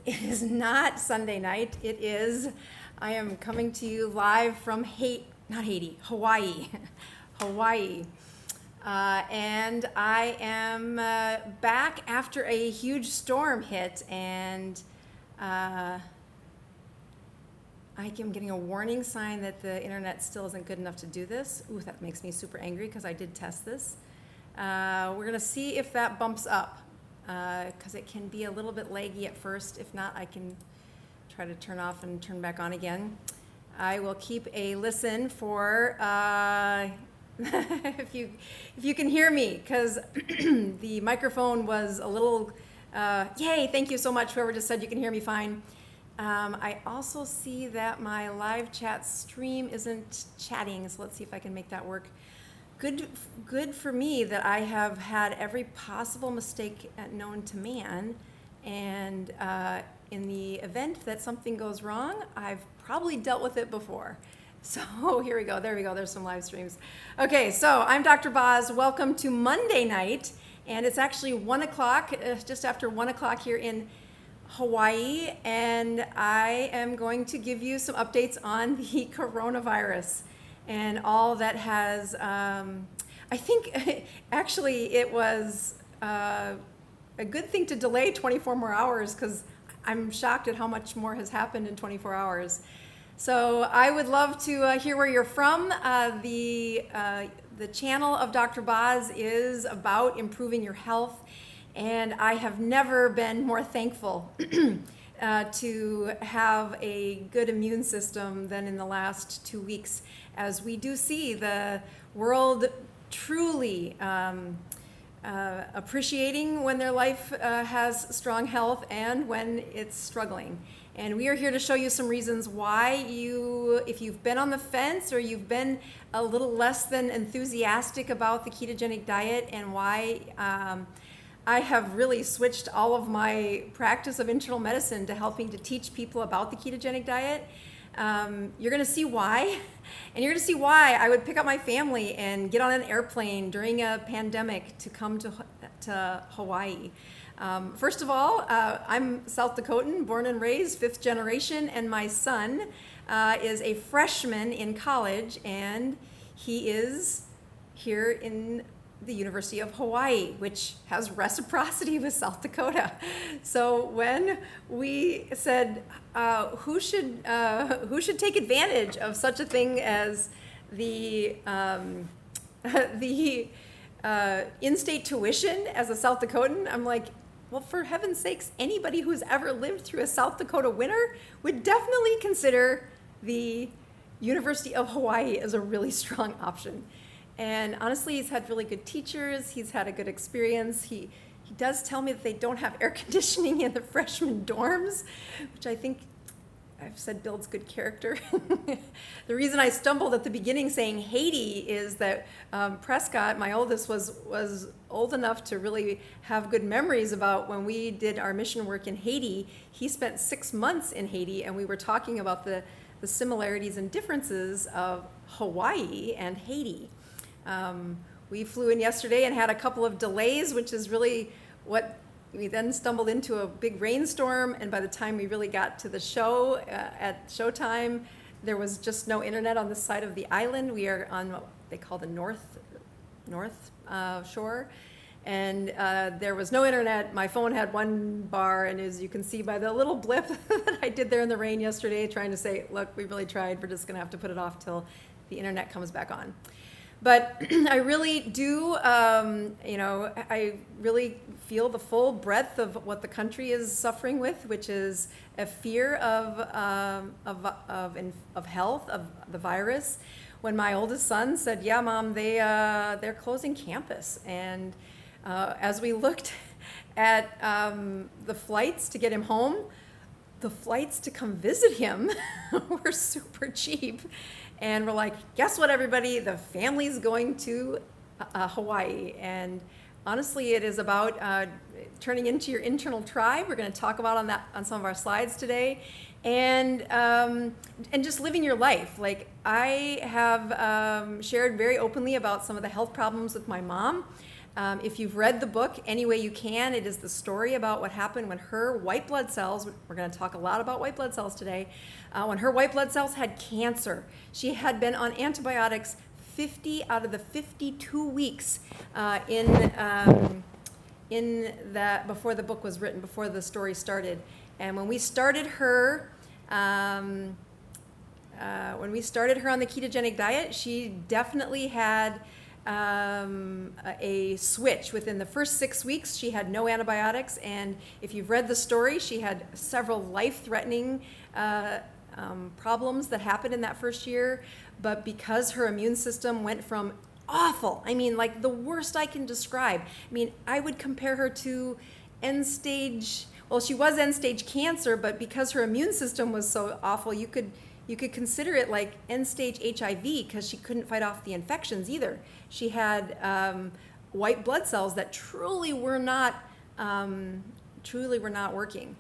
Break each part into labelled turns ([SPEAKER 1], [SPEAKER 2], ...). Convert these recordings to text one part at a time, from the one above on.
[SPEAKER 1] It is not Sunday night. I am coming to you live from Hawaii. Hawaii. And I am back after a huge storm hit, and I am getting a warning sign that the internet still isn't good enough to do this. Ooh, that makes me super angry because I did test this. We're gonna see if that bumps up, because it can be a little bit laggy at first. If not, I can try to turn off and turn back on again. I will keep a listen for if you can hear me, because the microphone was a little, yay, thank you so much, whoever just said you can hear me fine. I also see that my live chat stream isn't chatting, so let's see if I can make that work. Good for me that I have had every possible mistake known to man, and in the event that something goes wrong, I've probably dealt with it before. So here we go, there we go, there's some live streams. Okay, so I'm Dr. Boz, welcome to Monday night, and it's actually 1 o'clock, just after 1 o'clock here in Hawaii, and I am going to give you some updates on the coronavirus and all that has, I think actually it was a good thing to delay 24 more hours, because I'm shocked at how much more has happened in 24 hours. So I would love to hear where you're from. The channel of Dr. Boz is about improving your health, and I have never been more thankful to have a good immune system than in the last 2 weeks, as we do see the world truly appreciating when their life has strong health and when it's struggling. And we are here to show you some reasons why if you've been on the fence or you've been a little less than enthusiastic about the ketogenic diet, and why I have really switched all of my practice of internal medicine to helping to teach people about the ketogenic diet. You're gonna see why, and you're gonna see why I would pick up my family and get on an airplane during a pandemic to come to Hawaii. First of all, I'm South Dakotan, born and raised, 5th generation, and my son is a freshman in college, and he is here in the University of Hawaii, which has reciprocity with South Dakota. So when we said who should take advantage of such a thing as the in-state tuition as a South Dakotan, I'm like, well, for heaven's sakes, anybody who's ever lived through a South Dakota winter would definitely consider the University of Hawaii as a really strong option. And honestly, he's had really good teachers. He's had a good experience. He does tell me that they don't have air conditioning in the freshman dorms, which I think I've said builds good character. The reason I stumbled at the beginning saying Haiti is that Prescott, my oldest, was old enough to really have good memories about when we did our mission work in Haiti. He spent 6 months in Haiti, and we were talking about the similarities and differences of Hawaii and Haiti. We flew in yesterday and had a couple of delays, which is really what we then stumbled into a big rainstorm, and by the time we really got to the show at showtime, there was just no internet on this side of the island. We are on what they call the north shore, and there was no internet. My phone had 1 bar, and as you can see by the little blip that I did there in the rain yesterday, trying to say, look, we really tried, we're just gonna have to put it off till the internet comes back on. But I really do, I really feel the full breadth of what the country is suffering with, which is a fear of health, of the virus. When my oldest son said, yeah, Mom, they're closing campus. And as we looked at the flights to get him home, the flights to come visit him were super cheap. And we're like, guess what, everybody? The family's going to Hawaii. And honestly, it is about turning into your internal tribe. We're going to talk about that on some of our slides today. And just living your life. Like, I have shared very openly about some of the health problems with my mom. If you've read the book any way you can, it is the story about what happened when her white blood cells, we're going to talk a lot about white blood cells today, when her white blood cells had cancer. She had been on antibiotics 50 out of the 52 weeks in that before the book was written, before the story started. And when we started her on the ketogenic diet, she definitely had a switch. Within the first 6 weeks, she had no antibiotics, and if you've read the story, she had several life-threatening problems that happened in that first year. But because her immune system went from awful, I mean, like the worst I can describe. I mean, I would compare her to end-stage, well, she was end-stage cancer, but because her immune system was so awful, you could consider it like end-stage HIV, because she couldn't fight off the infections either. She had white blood cells that truly were not working.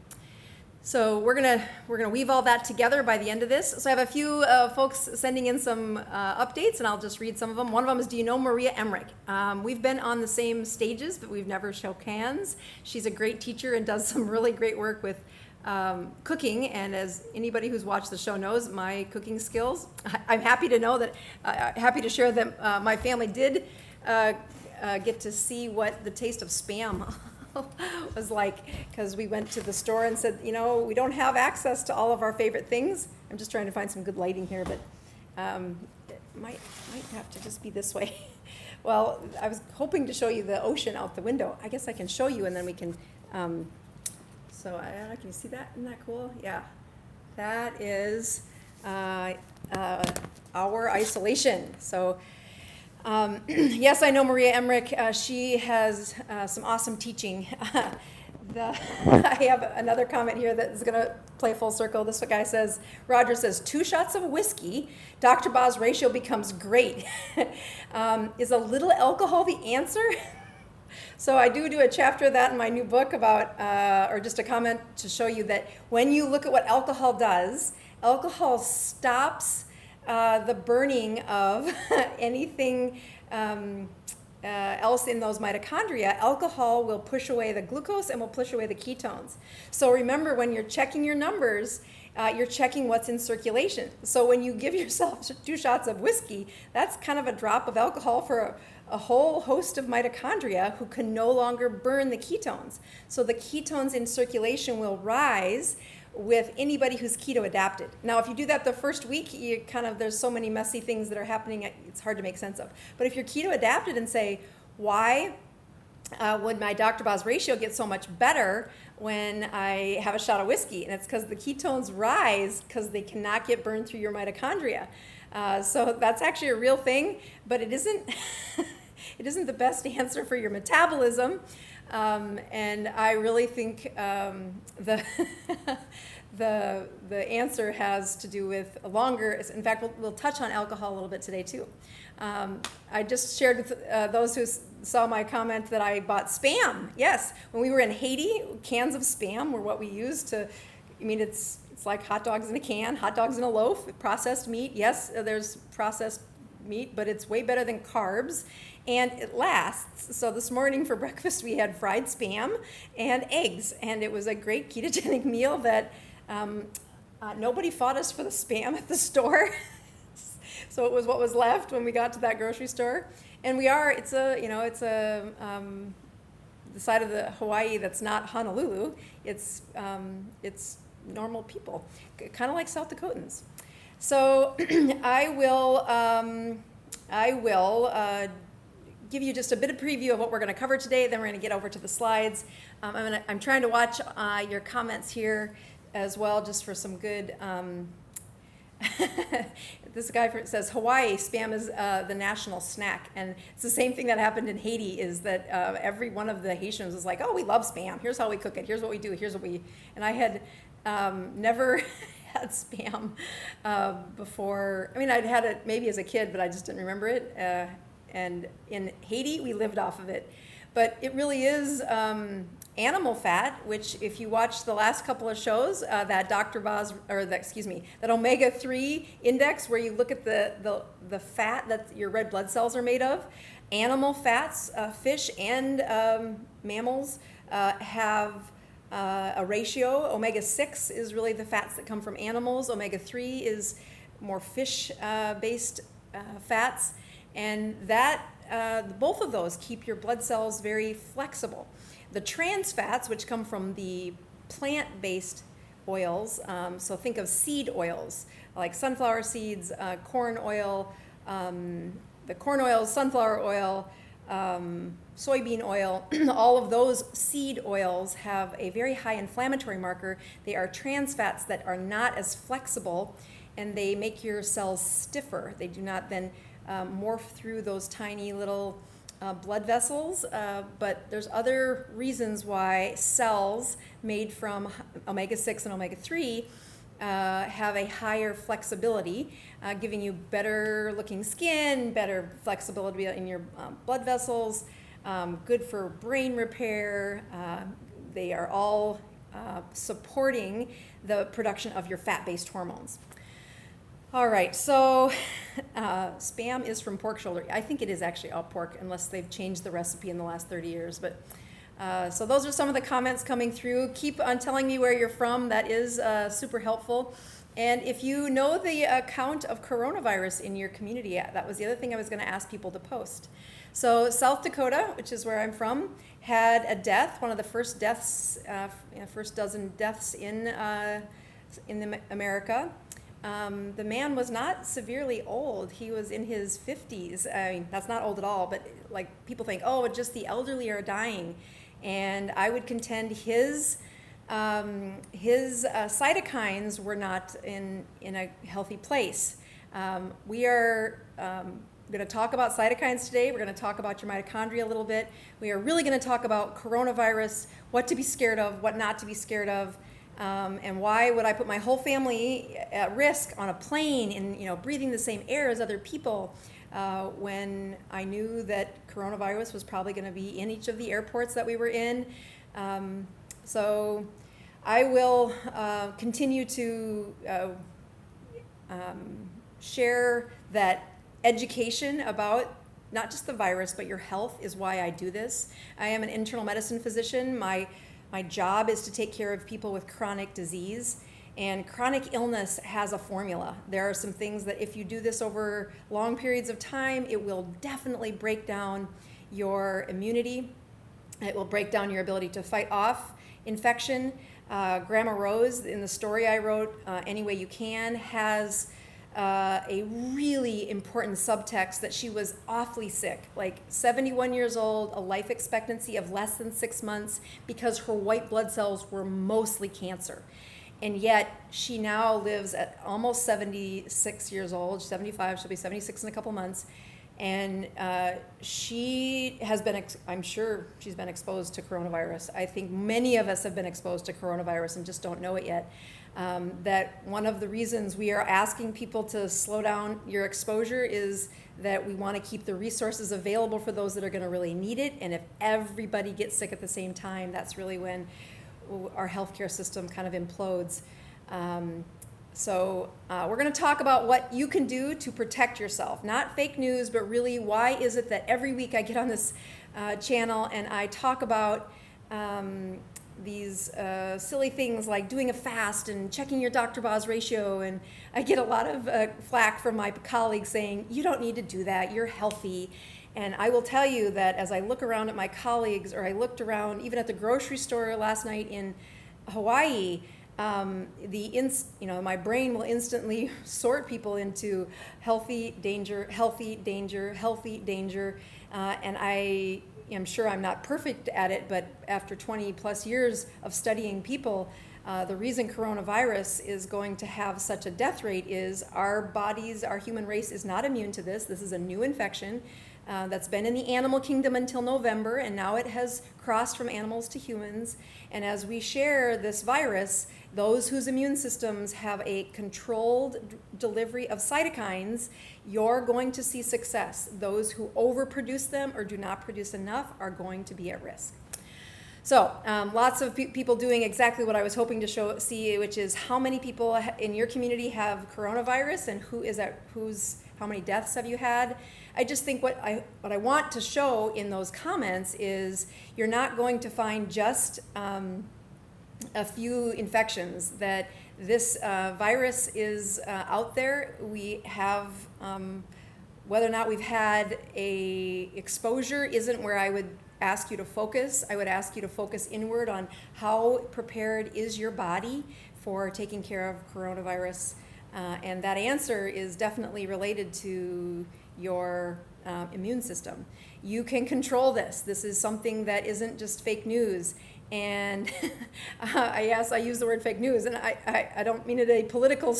[SPEAKER 1] So we're gonna weave all that together by the end of this. So I have a few folks sending in some updates, and I'll just read some of them. One of them is, do you know Maria Emmerich? We've been on the same stages, but we've never shook hands. She's a great teacher and does some really great work with cooking, and as anybody who's watched the show knows, my cooking skills. I'm happy to know that, happy to share that my family did get to see what the taste of Spam was like, because we went to the store and said, you know, we don't have access to all of our favorite things. I'm just trying to find some good lighting here, but it might have to just be this way. Well, I was hoping to show you the ocean out the window. I guess I can show you, and then we can so can you see that? Isn't that cool? Yeah. That is our isolation. So yes, I know Maria Emmerich. She has some awesome teaching. I have another comment here that is going to play full circle. This guy says, Roger says, 2 shots of whiskey, Dr. Boz ratio becomes great. Is a little alcohol the answer? So I do a chapter of that in my new book about, or just a comment to show you that when you look at what alcohol does, alcohol stops the burning of anything else in those mitochondria. Alcohol will push away the glucose and will push away the ketones. So remember, when you're checking your numbers, you're checking what's in circulation. So when you give yourself 2 shots of whiskey, that's kind of a drop of alcohol for a whole host of mitochondria who can no longer burn the ketones. So the ketones in circulation will rise with anybody who's keto adapted. Now, if you do that the first week, you there's so many messy things that are happening, it's hard to make sense of. But if you're keto adapted and say, why would my Dr. Boz ratio get so much better when I have a shot of whiskey? And it's because the ketones rise because they cannot get burned through your mitochondria. So that's actually a real thing, but it isn't it isn't the best answer for your metabolism. And I really think the answer has to do with a longer, in fact, we'll touch on alcohol a little bit today too. I just shared with those who saw my comment that I bought Spam. Yes, when we were in Haiti, cans of Spam were what we used to, it's like hot dogs in a can, hot dogs in a loaf, processed meat. Yes, there's processed meat, but it's way better than carbs, and it lasts. So this morning for breakfast we had fried Spam and eggs, and it was a great ketogenic meal that nobody fought us for the Spam at the store. So it was what was left when we got to that grocery store. And it's the side of the Hawaii that's not Honolulu. It's normal people, kind of like South Dakotans. So I will give you just a bit of preview of what we're going to cover today. Then we're going to get over to the slides. I'm trying to watch your comments here as well, just for some good. This guy says Hawaii Spam is the national snack, and it's the same thing that happened in Haiti. Is that every one of the Haitians was like, "Oh, we love Spam. Here's how we cook it. Here's what we do. Here's what we." And I had never had Spam before. I'd had it maybe as a kid, but I just didn't remember it. And in Haiti, we lived off of it. But it really is animal fat, which if you watch the last couple of shows, that Dr. Boz, that omega-3 index, where you look at the fat that your red blood cells are made of, Animal fats, fish and mammals have a ratio. Omega-6 is really the fats that come from animals. Omega-3 is more fish-based fats. And that both of those keep your blood cells very flexible. The trans fats, which come from the plant-based oils, so think of seed oils like sunflower seeds, corn oil, the corn oil, sunflower oil, soybean oil, all of those seed oils have a very high inflammatory marker. They are trans fats that are not as flexible, and they make your cells stiffer. They do not then morph through those tiny little blood vessels, but there's other reasons why cells made from omega-6 and omega-3 have a higher flexibility, giving you better looking skin, better flexibility in your blood vessels, good for brain repair. They are all supporting the production of your fat-based hormones. All right, so Spam is from pork shoulder. I think it is actually all pork, unless they've changed the recipe in the last 30 years. But so those are some of the comments coming through. Keep on telling me where you're from. That is super helpful. And if you know the account of coronavirus in your community, that was the other thing I was going to ask people to post. So South Dakota, which is where I'm from, had a death, one of the first deaths, first dozen deaths in America. The man was not severely old. He was in his 50s. I mean, that's not old at all, but like people think, oh, just the elderly are dying. And I would contend his cytokines were not in a healthy place. We are going to talk about cytokines today. We're going to talk about your mitochondria a little bit. We are really going to talk about coronavirus, what to be scared of, what not to be scared of. And why would I put my whole family at risk on a plane and breathing the same air as other people when I knew that coronavirus was probably going to be in each of the airports that we were in. So I will continue to share that education about not just the virus, but your health is why I do this. I am an internal medicine physician. My job is to take care of people with chronic disease, and chronic illness has a formula. There are some things that if you do this over long periods of time, it will definitely break down your immunity. It will break down your ability to fight off infection. Grandma Rose, in the story I wrote, Any Way You Can, has a really important subtext that she was awfully sick, like 71 years old, a life expectancy of less than 6 months, because her white blood cells were mostly cancer. And yet she now lives at almost 76 years old, 75, she'll be 76 in a couple months. And she has been, I'm sure she's been exposed to coronavirus. I think many of us have been exposed to coronavirus and just don't know it yet. That one of the reasons we are asking people to slow down your exposure is that we want to keep the resources available for those that are going to really need it. And if everybody gets sick at the same time, that's really when our healthcare system kind of implodes. So we're going to talk about what you can do to protect yourself. Not fake news, but really why is it that every week I get on this channel and I talk about these silly things like doing a fast and checking your Dr. Boz ratio, and I get a lot of flack from my colleagues saying, you don't need to do that, you're healthy. And I will tell you that as I look around at my colleagues, or I looked around even at the grocery store last night in Hawaii, my brain will instantly sort people into healthy, danger, healthy, danger, healthy, danger, and I am sure I'm not perfect at it, but after 20 plus years of studying people, the reason coronavirus is going to have such a death rate is our human race is not immune to this. This is a new infection that's been in the animal kingdom until November, and now it has crossed from animals to humans. And as we share this virus, those whose immune systems have a controlled delivery of cytokines, you're going to see success. Those who overproduce them or do not produce enough are going to be at risk. So lots of people doing exactly what I was hoping to see, which is how many people in your community have coronavirus, and how many deaths have you had? I just think what I want to show in those comments is you're not going to find just a few infections, that this virus is out there. We have, whether or not we've had a exposure isn't where I would ask you to focus. I would ask you to focus inward on how prepared is your body for taking care of coronavirus. And that answer is definitely related to your immune system. You can control this. This is something that isn't just fake news. And I use the word fake news, and I don't mean it a political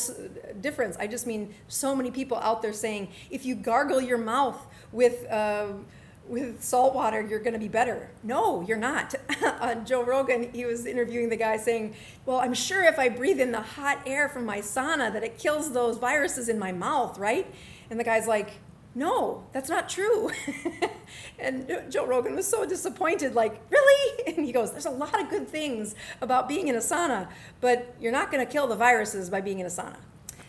[SPEAKER 1] difference. I just mean so many people out there saying, if you gargle your mouth with salt water, you're going to be better. No, you're not. On Joe Rogan, he was interviewing the guy saying, well, I'm sure if I breathe in the hot air from my sauna that it kills those viruses in my mouth, right? And the guy's like, no, that's not true. And Joe Rogan was so disappointed, like, really? And he goes, there's a lot of good things about being in a sauna, but you're not going to kill the viruses by being in a sauna.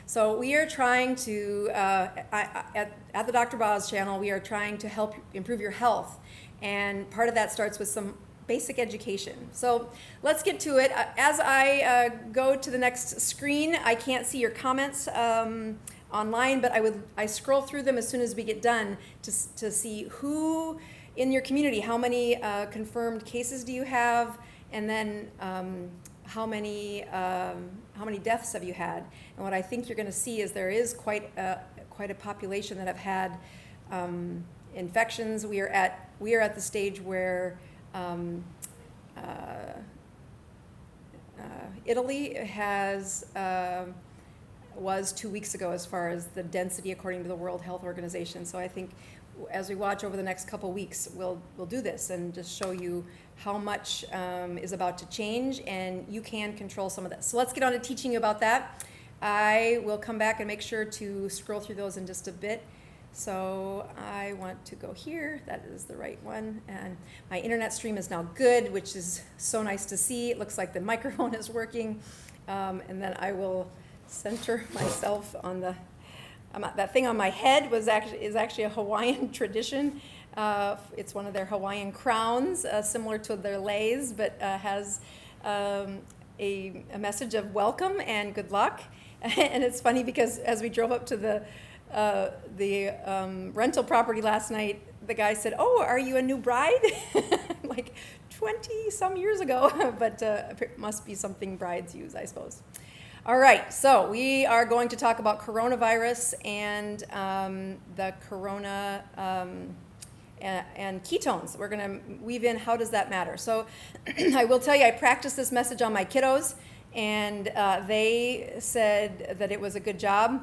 [SPEAKER 1] So we are trying to, at the Dr. Boz Channel, we are trying to help improve your health. And part of that starts with some basic education. So let's get to it. As I go to the next screen, I can't see your comments online, but I scroll through them as soon as we get done to see who in your community, how many confirmed cases do you have, and then how many deaths have you had? And what I think you're going to see is there is quite a population that have had infections. We are at the stage where Italy was 2 weeks ago as far as the density according to the World Health Organization. So I think as we watch over the next couple weeks, we'll do this and just show you how much is about to change, and you can control some of this. So let's get on to teaching you about that. I will come back and make sure to scroll through those in just a bit. So I want to go here. That is the right one. And my internet stream is now good, which is so nice to see. It looks like the microphone is working. And then I will center myself on that thing on my head is actually a Hawaiian tradition. It's one of their Hawaiian crowns, similar to their leis, but has a message of welcome and good luck. And it's funny because as we drove up to the rental property last night, the guy said, "Oh, are you a new bride?" Like 20 some years ago, but it must be something brides use, I suppose. All right, so we are going to talk about coronavirus and the corona and ketones. We're going to weave in how does that matter. So I will tell you, I practiced this message on my kiddos, and they said that it was a good job.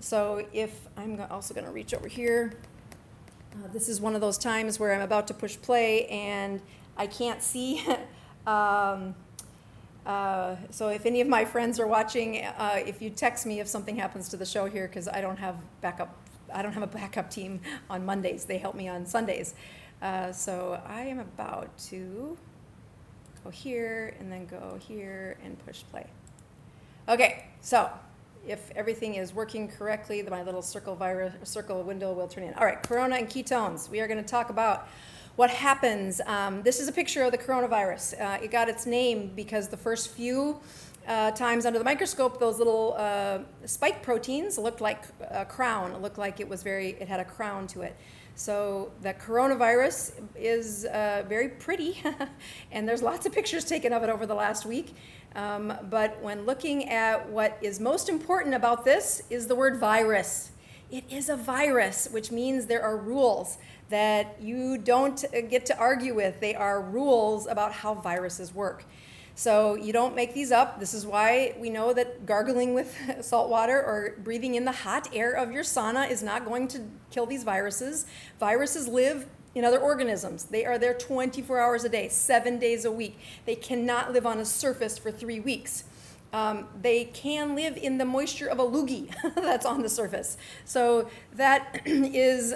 [SPEAKER 1] So if I'm also going to reach over here, this is one of those times where I'm about to push play and I can't see. So if any of my friends are watching, if you text me if something happens to the show here, because I don't have a backup team on Mondays. They help me on Sundays. So I am about to go here and then go here and push play. Okay, so if everything is working correctly, my little circle window will turn in. All right, corona and ketones. We are going to talk about what happens. This is a picture of the coronavirus. It got its name because the first few times under the microscope, those little spike proteins looked like a crown. It looked like it had a crown to it. So the coronavirus is very pretty, and there's lots of pictures taken of it over the last week. But when looking at what is most important about this is the word virus. It is a virus, which means there are rules that you don't get to argue with. They are rules about how viruses work. So you don't make these up. This is why we know that gargling with salt water or breathing in the hot air of your sauna is not going to kill these viruses. Viruses live in other organisms. They are there 24 hours a day, 7 days a week. They cannot live on a surface for 3 weeks. They can live in the moisture of a loogie that's on the surface. So that is,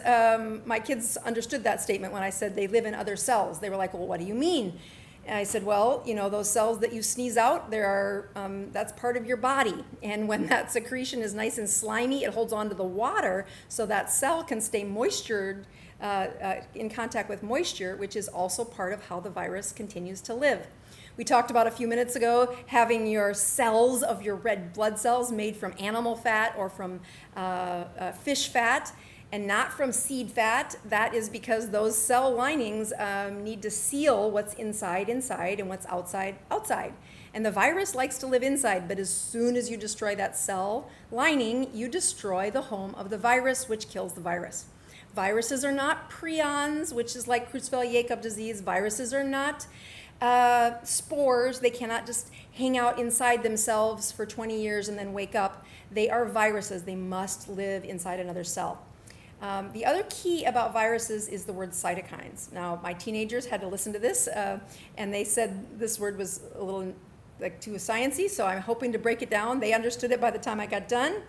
[SPEAKER 1] my kids understood that statement when I said they live in other cells. They were like, well, what do you mean? And I said, well, those cells that you sneeze out, that's part of your body. And when that secretion is nice and slimy, it holds on to the water so that cell can stay moistured, in contact with moisture, which is also part of how the virus continues to live. We talked about a few minutes ago having your cells of your red blood cells made from animal fat or from fish fat, and not from seed fat. That is because those cell linings need to seal what's inside and what's outside. And the virus likes to live inside, but as soon as you destroy that cell lining, you destroy the home of the virus, which kills the virus. Viruses are not prions, which is like Creutzfeldt-Jakob disease. Viruses are not spores. They cannot just hang out inside themselves for 20 years and then wake up. They are viruses. They must live inside another cell. The other key about viruses is the word cytokines. Now, my teenagers had to listen to this, and they said this word was a little like too sciencey, so I'm hoping to break it down. They understood it by the time I got done.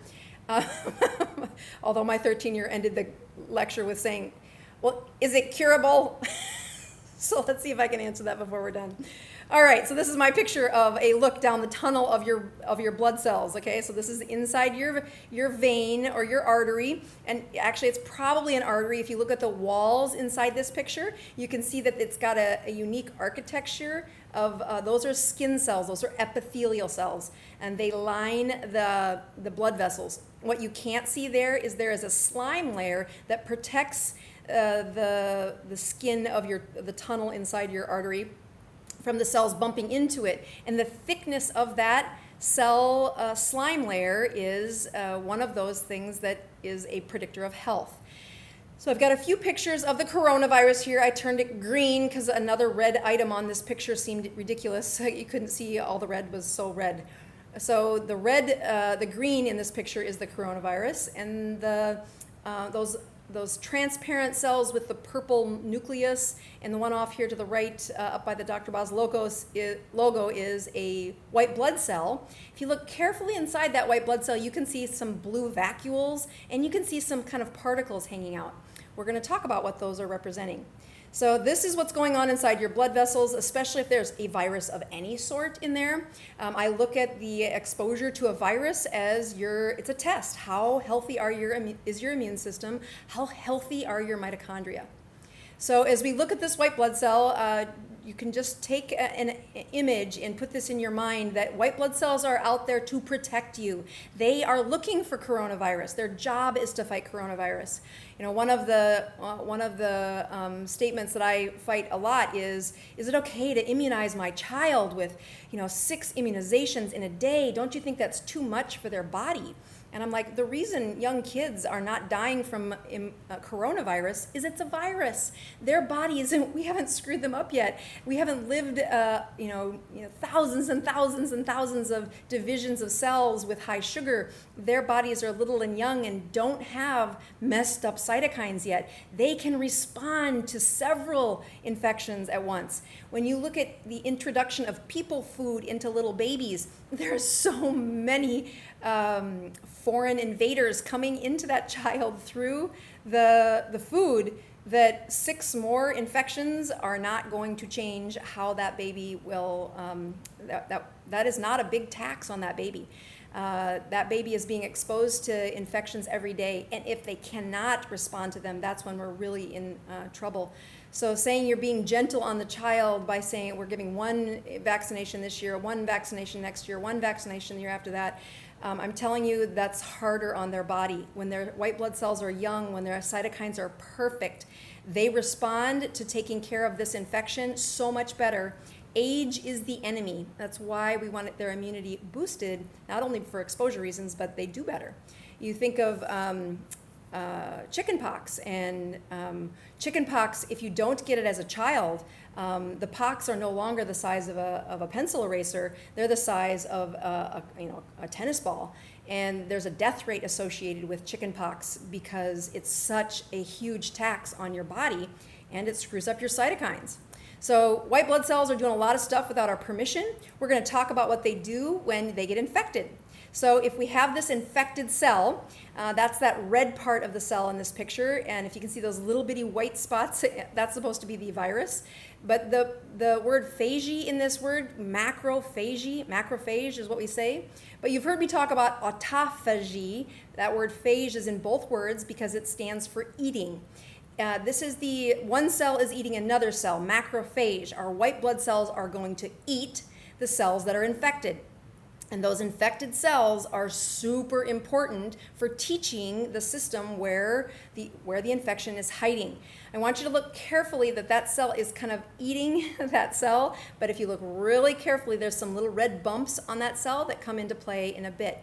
[SPEAKER 1] Although my 13-year ended the lecture with saying, well, is it curable? So let's see if I can answer that before we're done. All right, so this is my picture of a look down the tunnel of your blood cells, okay? So this is inside your vein or your artery, and actually it's probably an artery. If you look at the walls inside this picture, you can see that it's got a unique architecture of, those are skin cells, those are epithelial cells, and they line the blood vessels. What you can't see there is a slime layer that protects the skin of the tunnel inside your artery from the cells bumping into it. And the thickness of that cell slime layer is one of those things that is a predictor of health. So I've got a few pictures of the coronavirus here. I turned it green because another red item on this picture seemed ridiculous. You couldn't see all the red was so red. So the green in this picture is the coronavirus, and those transparent cells with the purple nucleus, and the one off here to the right up by the Dr. Boz logo is a white blood cell. If you look carefully inside that white blood cell, you can see some blue vacuoles, and you can see some kind of particles hanging out. We're going to talk about what those are representing. So this is what's going on inside your blood vessels, especially if there's a virus of any sort in there. I look at the exposure to a virus as it's a test. How healthy is your immune system? How healthy are your mitochondria? So as we look at this white blood cell, you can just take an image and put this in your mind that white blood cells are out there to protect you. They are looking for coronavirus. Their job is to fight coronavirus. One of the statements that I fight a lot is it okay to immunize my child with 6 immunizations in a day? Don't you think that's too much for their body? And I'm like, the reason young kids are not dying from coronavirus is it's a virus. Their body isn't, we haven't screwed them up yet. We haven't lived, thousands and thousands and thousands of divisions of cells with high sugar. Their bodies are little and young and don't have messed up cytokines yet. They can respond to several infections at once. When you look at the introduction of people food into little babies, there are so many foreign invaders coming into that child through the food that 6 more infections are not going to change how that baby will, that is not a big tax on that baby. That baby is being exposed to infections every day, and if they cannot respond to them, that's when we're really in trouble. So saying you're being gentle on the child by saying we're giving 1 vaccination this year, 1 vaccination next year, 1 vaccination the year after that, I'm telling you that's harder on their body. When their white blood cells are young, when their cytokines are perfect, they respond to taking care of this infection so much better. Age is the enemy. That's why we want their immunity boosted, not only for exposure reasons, but they do better. You think of chicken pox, and chicken pox, if you don't get it as a child, the pox are no longer the size of a pencil eraser. They're the size of a tennis ball. And there's a death rate associated with chicken pox because it's such a huge tax on your body, and it screws up your cytokines. So white blood cells are doing a lot of stuff without our permission. We're going to talk about what they do when they get infected. So if we have this infected cell, that's that red part of the cell in this picture, and if you can see those little bitty white spots, that's supposed to be the virus. But the word phagy in this word, macrophage is what we say. But you've heard me talk about autophagy. That word phage is in both words because it stands for eating. This is the one cell is eating another cell, macrophage. Our white blood cells are going to eat the cells that are infected. And those infected cells are super important for teaching the system where the infection is hiding. I want you to look carefully that cell is kind of eating that cell, but if you look really carefully, there's some little red bumps on that cell that come into play in a bit.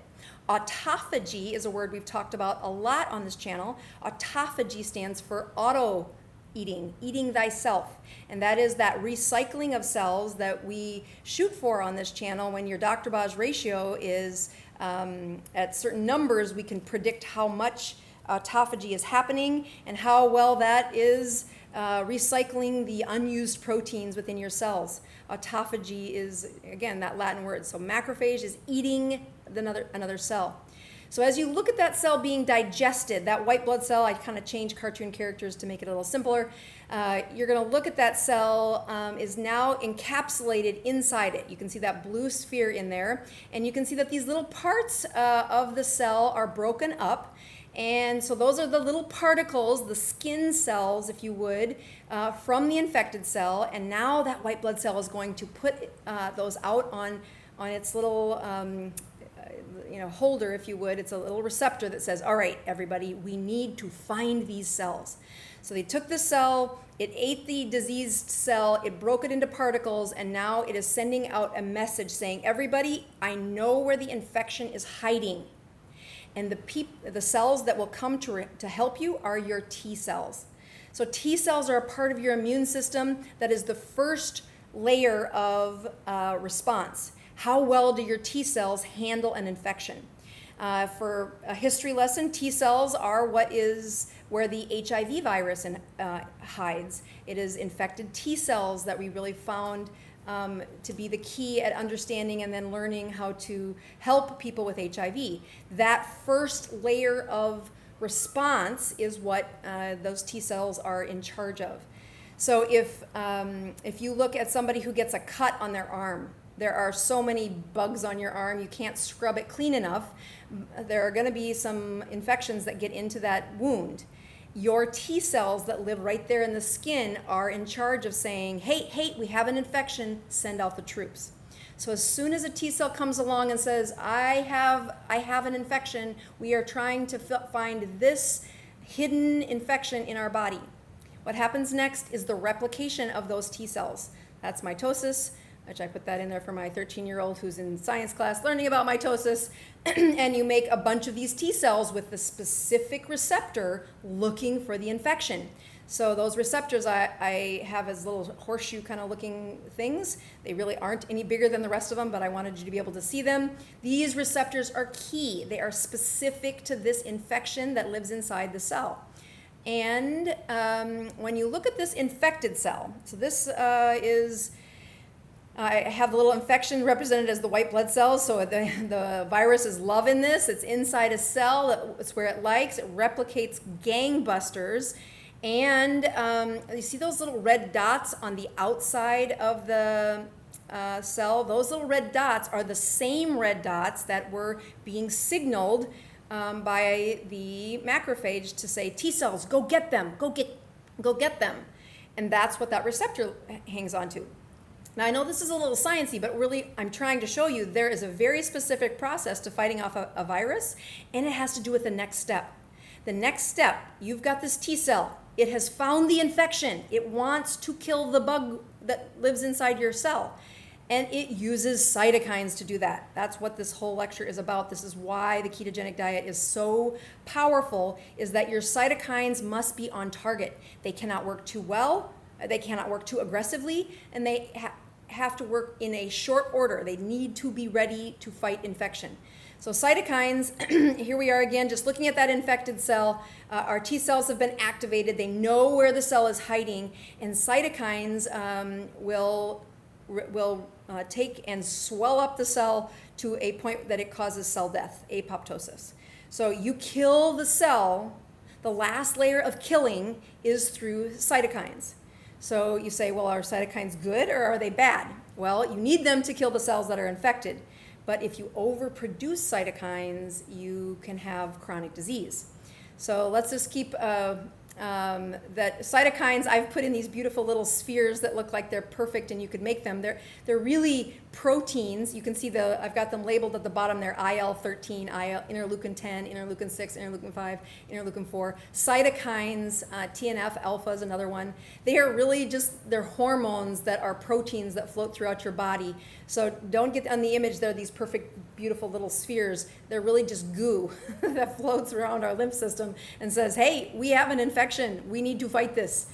[SPEAKER 1] Autophagy is a word we've talked about a lot on this channel. Autophagy stands for auto-eating, eating thyself. And that is that recycling of cells that we shoot for on this channel. When your Dr. Boz ratio is at certain numbers, we can predict how much autophagy is happening and how well that is recycling the unused proteins within your cells. Autophagy is, again, that Latin word. So macrophage is eating another cell. So as you look at that cell being digested, that white blood cell, I kind of changed cartoon characters to make it a little simpler. You're going to look at that cell is now encapsulated inside it. You can see that blue sphere in there, and you can see that these little parts of the cell are broken up. And so those are the little particles, the skin cells, if you would, from the infected cell. And now that white blood cell is going to put those out on its little holder, if you would. It's a little receptor that says, all right, everybody, we need to find these cells. So they took the cell, it ate the diseased cell, it broke it into particles, and now it is sending out a message saying, everybody, I know where the infection is hiding. And the cells that will come to help you are your T cells. So T cells are a part of your immune system that is the first layer of response. How well do your T cells handle an infection? For a history lesson, T cells are where the HIV virus hides. It is infected T cells that we really found to be the key at understanding and then learning how to help people with HIV. That first layer of response is what those T cells are in charge of. So if you look at somebody who gets a cut on their arm, there are so many bugs on your arm, you can't scrub it clean enough. There are going to be some infections that get into that wound. Your T cells that live right there in the skin are in charge of saying, hey, we have an infection, send out the troops. So as soon as a T cell comes along and says, I have an infection, we are trying to find this hidden infection in our body. What happens next is the replication of those T cells. That's mitosis, which I put that in there for my 13-year-old who's in science class learning about mitosis. And you make a bunch of these T cells with the specific receptor looking for the infection. So those receptors I have as little horseshoe kind of looking things. They really aren't any bigger than the rest of them, but I wanted you to be able to see them. These receptors are key. They are specific to this infection that lives inside the cell. And when you look at this infected cell, so this I have the little infection represented as the white blood cells, so the virus is loving this. It's inside a cell. It's where it likes. It replicates gangbusters. And you see those little red dots on the outside of the cell? Those little red dots are the same red dots that were being signaled by the macrophage to say, T cells, go get them, go get them. And that's what that receptor hangs on to. Now, I know this is a little sciencey, but really I'm trying to show you there is a very specific process to fighting off a virus, and it has to do with the next step. The next step, you've got this T cell. It has found the infection. It wants to kill the bug that lives inside your cell, and it uses cytokines to do that. That's what this whole lecture is about. This is why the ketogenic diet is so powerful, is that your cytokines must be on target. They cannot work too well, they cannot work too aggressively, and they have to work in a short order. They need to be ready to fight infection. So cytokines, here we are again, just looking at that infected cell. Our T cells have been activated. They know where the cell is hiding, and cytokines will take and swell up the cell to a point that it causes cell death, apoptosis. So you kill the cell. The last layer of killing is through cytokines. So you say, well, are cytokines good or are they bad? Well, you need them to kill the cells that are infected. But if you overproduce cytokines, you can have chronic disease. So let's just keep that cytokines, I've put in these beautiful little spheres that look like they're perfect and you could make them. They're really proteins. You can see I've got them labeled at the bottom there, IL-13, interleukin 10, interleukin 6, interleukin 5, interleukin 4. Cytokines, TNF alpha is another one. They are really they're hormones that are proteins that float throughout your body. So don't get on the image, they're these perfect, beautiful little spheres. They're really just goo that floats around our lymph system and says, hey, we have an infection. We need to fight this.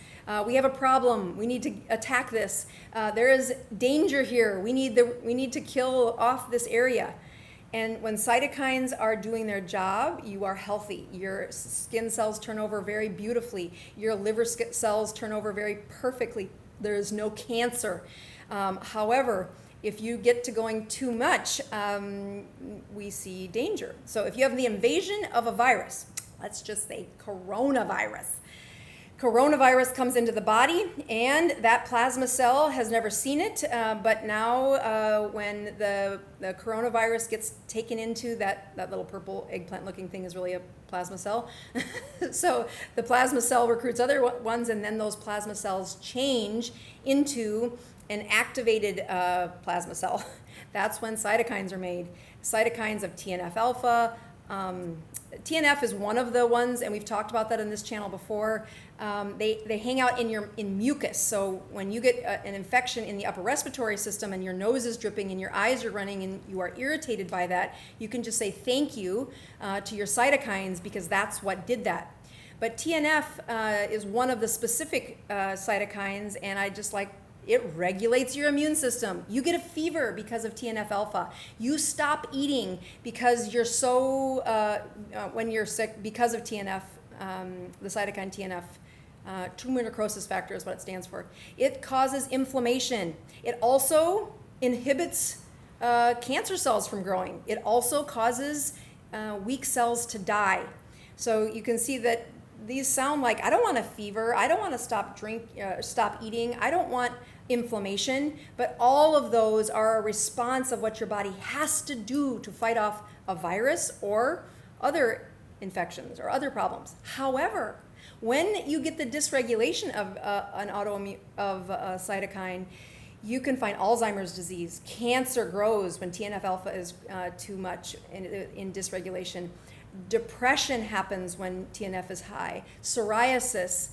[SPEAKER 1] We have a problem. We need to attack this. There is danger here. We need to kill off this area. And when cytokines are doing their job, you are healthy. Your skin cells turn over very beautifully. Your liver cells turn over very perfectly. There is no cancer. However, if you get to going too much, we see danger. So if you have the invasion of a virus, let's just say coronavirus. Coronavirus comes into the body, and that plasma cell has never seen it, but now when the coronavirus gets taken into that little purple eggplant-looking thing is really a plasma cell. So the plasma cell recruits other ones, and then those plasma cells change into an activated plasma cell. That's when cytokines are made. Cytokines of TNF alpha. TNF is one of the ones, and we've talked about that on this channel before. They hang out in mucus. So when you get an infection in the upper respiratory system and your nose is dripping and your eyes are running and you are irritated by that, you can just say thank you to your cytokines because that's what did that. But TNF is one of the specific cytokines, and it regulates your immune system. You get a fever because of TNF alpha. You stop eating because you're when you're sick because of TNF, the cytokine TNF. Tumor necrosis factor is what it stands for. It causes inflammation. It also inhibits cancer cells from growing. It also causes weak cells to die. So you can see that these sound like, I don't want a fever, I don't want to stop eating, I don't want inflammation, but all of those are a response of what your body has to do to fight off a virus or other infections or other problems. However, when you get the dysregulation of an autoimmune a cytokine, you can find Alzheimer's disease. Cancer grows when TNF alpha is too much in dysregulation. Depression happens when TNF is high. Psoriasis,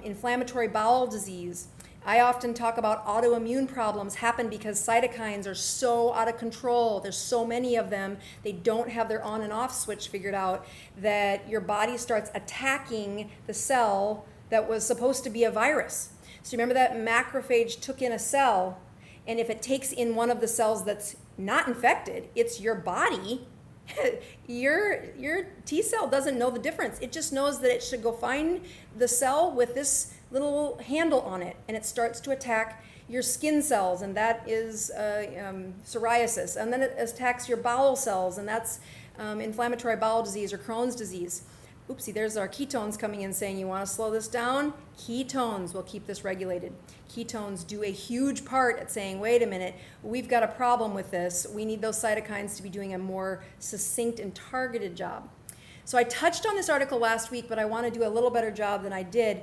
[SPEAKER 1] inflammatory bowel disease. I often talk about autoimmune problems happen because cytokines are so out of control. There's so many of them. They don't have their on and off switch figured out that your body starts attacking the cell that was supposed to be a virus. So remember that macrophage took in a cell, and if it takes in one of the cells that's not infected, it's your body. Your T cell doesn't know the difference. It just knows that it should go find the cell with this little handle on it, and it starts to attack your skin cells, and that is psoriasis. And then it attacks your bowel cells, and that's inflammatory bowel disease or Crohn's disease. Oopsie, there's our ketones coming in saying, you want to slow this down? Ketones will keep this regulated. Ketones do a huge part at saying, wait a minute, we've got a problem with this. We need those cytokines to be doing a more succinct and targeted job. So I touched on this article last week, but I want to do a little better job than I did.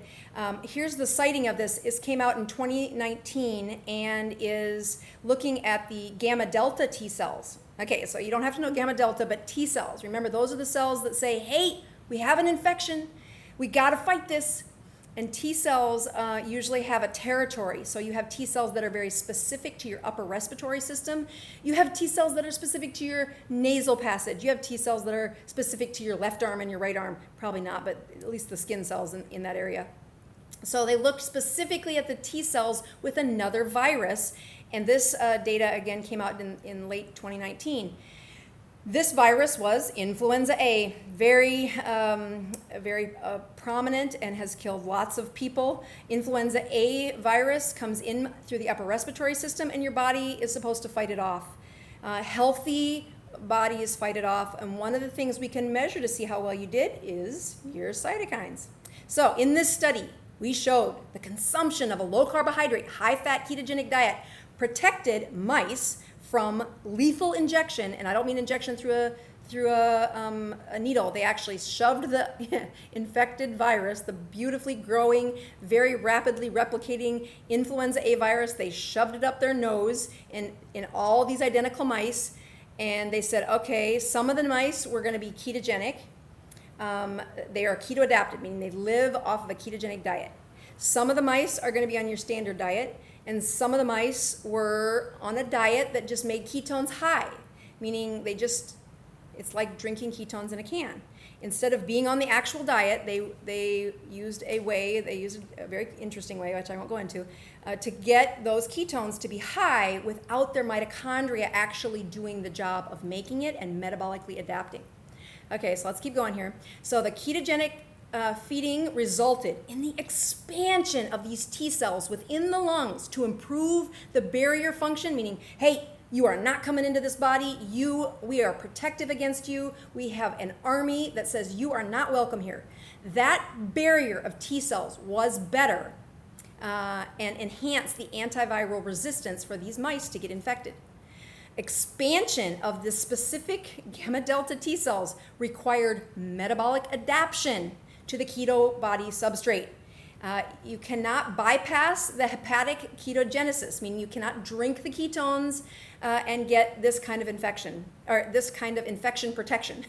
[SPEAKER 1] Here's the citing of this. It came out in 2019 and is looking at the gamma delta T cells. Okay, so you don't have to know gamma delta, but T cells. Remember, those are the cells that say, hey, we have an infection. We got to fight this. And T cells usually have a territory. So you have T cells that are very specific to your upper respiratory system. You have T cells that are specific to your nasal passage. You have T cells that are specific to your left arm and your right arm. Probably not, but at least the skin cells in that area. So they looked specifically at the T cells with another virus, And this data, again, came out in late 2019. This virus was influenza A, very prominent and has killed lots of people. Influenza A virus comes in through the upper respiratory system, and your body is supposed to fight it off. Healthy bodies fight it off, and one of the things we can measure to see how well you did is your cytokines. So in this study, we showed the consumption of a low carbohydrate, high fat ketogenic diet protected mice from lethal injection, and I don't mean injection through a needle. They actually shoved the infected virus, the beautifully growing, very rapidly replicating influenza A virus. They shoved it up their nose in all these identical mice, and they said, okay, some of the mice were going to be ketogenic. They are keto adapted, meaning they live off of a ketogenic diet. Some of the mice are going to be on your standard diet, and some of the mice were on a diet that just made ketones high, meaning it's like drinking ketones in a can. Instead of being on the actual diet, they used a very interesting way, which I won't go into, to get those ketones to be high without their mitochondria actually doing the job of making it and metabolically adapting. Okay, so let's keep going here. So the ketogenic feeding resulted in the expansion of these T cells within the lungs to improve the barrier function, meaning, hey, you are not coming into this body. We are protective against you. We have an army that says you are not welcome here. That barrier of T cells was better and enhanced the antiviral resistance for these mice to get infected. Expansion of the specific gamma delta T cells required metabolic adaptation to the keto body substrate. You cannot bypass the hepatic ketogenesis, meaning you cannot drink the ketones and get this kind of infection, or this kind of infection protection.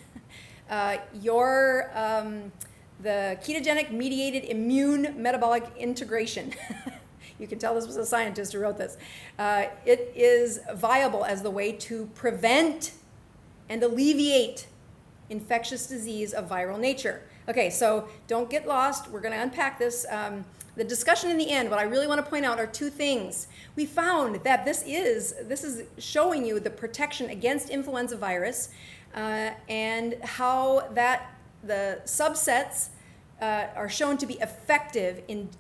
[SPEAKER 1] The ketogenic mediated immune metabolic integration, you can tell this was a scientist who wrote this, it is viable as the way to prevent and alleviate infectious disease of viral nature. Okay, so don't get lost. We're going to unpack this. The discussion in the end, what I really want to point out are two things. We found that this is showing you the protection against influenza virus and how that the subsets are shown to be effective in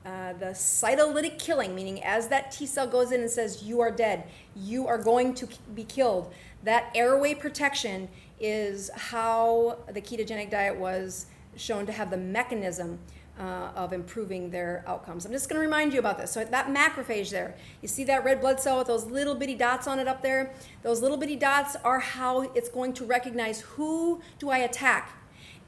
[SPEAKER 1] the cytolytic killing, meaning as that T cell goes in and says, you are dead, you are going to be killed, that airway protection is how the ketogenic diet was shown to have the mechanism of improving their outcomes. I'm just going to remind you about this. So that macrophage there, you see that red blood cell with those little bitty dots on it up there? Those little bitty dots are how it's going to recognize who do I attack.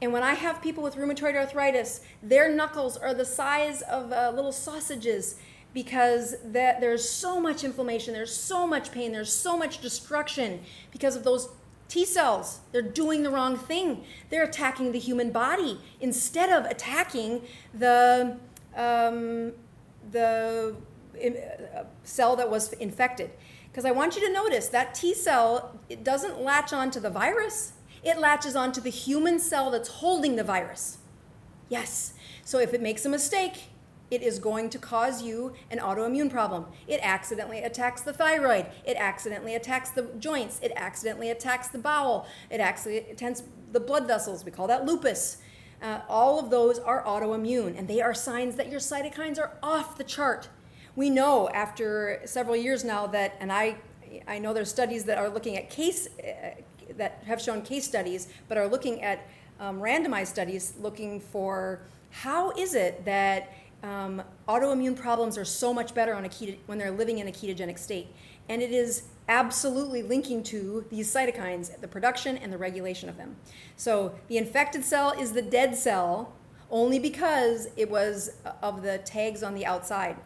[SPEAKER 1] And when I have people with rheumatoid arthritis, their knuckles are the size of little sausages because there's so much inflammation, there's so much pain, there's so much destruction because of those T cells. They're doing the wrong thing. They're attacking the human body instead of attacking the cell that was infected. Because I want you to notice that T cell, it doesn't latch onto the virus. It latches onto the human cell that's holding the virus. Yes. So if it makes a mistake, it is going to cause you an autoimmune problem. It accidentally attacks the thyroid. It accidentally attacks the joints. It accidentally attacks the bowel. It accidentally attacks the blood vessels. We call that lupus. All of those are autoimmune, and they are signs that your cytokines are off the chart. We know after several years now that, and I know there's studies that are looking at that have shown case studies, but are looking at randomized studies looking for how is it that autoimmune problems are so much better when they're living in a ketogenic state. And it is absolutely linking to these cytokines, the production and the regulation of them. So the infected cell is the dead cell only because it was of the tags on the outside.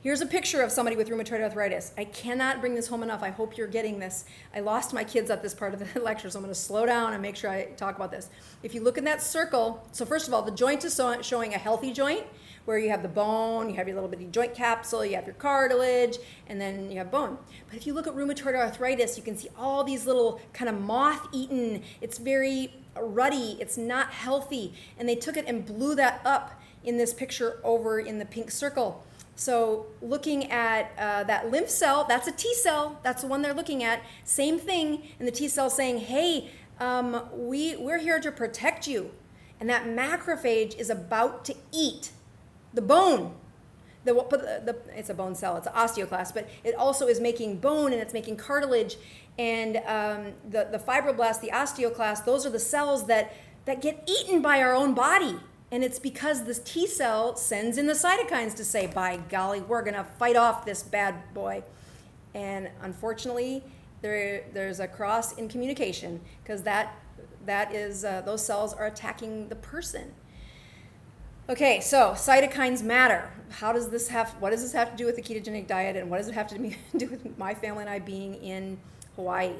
[SPEAKER 1] Here's a picture of somebody with rheumatoid arthritis. I cannot bring this home enough. I hope you're getting this. I lost my kids at this part of the lecture, so I'm going to slow down and make sure I talk about this. If you look in that circle, so first of all, the joint is showing a healthy joint where you have the bone, you have your little bitty joint capsule, you have your cartilage, and then you have bone. But if you look at rheumatoid arthritis, you can see all these little kind of moth-eaten, it's very ruddy, it's not healthy. And they took it and blew that up in this picture over in the pink circle. So looking at that lymph cell, that's a T cell. That's the one they're looking at. Same thing. And the T cell saying, hey, we're here to protect you. And that macrophage is about to eat the bone. It's a bone cell. It's an osteoclast. But it also is making bone, and it's making cartilage. And the fibroblasts, the osteoclasts, those are the cells that get eaten by our own body. And it's because this T cell sends in the cytokines to say, by golly, we're going to fight off this bad boy. And unfortunately, there's a cross in communication, because that is those cells are attacking the person. Okay, so cytokines matter. What does this have to do with the ketogenic diet, and what does it have to do with my family and I being in Hawaii?